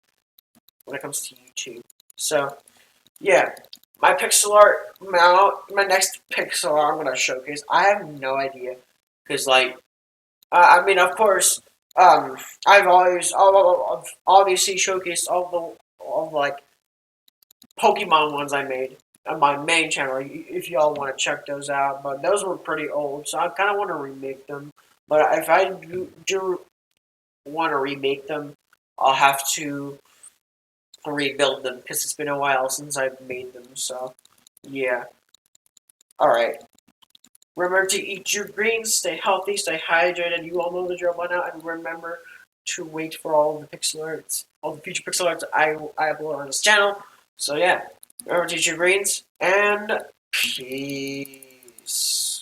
when it comes to YouTube. So, yeah. My pixel art, my next pixel art I'm going to showcase, I have no idea. Because, I mean, of course, I've obviously showcased all the Pokemon ones I made on my main channel, if y'all want to check those out. But those were pretty old, so I kind of want to remake them. But if I do want to remake them, I'll have to rebuild them, because it's been a while since I've made them, so yeah. Alright. Remember to eat your greens, stay healthy, stay hydrated. You all know the drill by now, and remember to wait for all the pixel arts, all the future pixel arts I upload on this channel. So yeah, remember to eat your greens, and peace.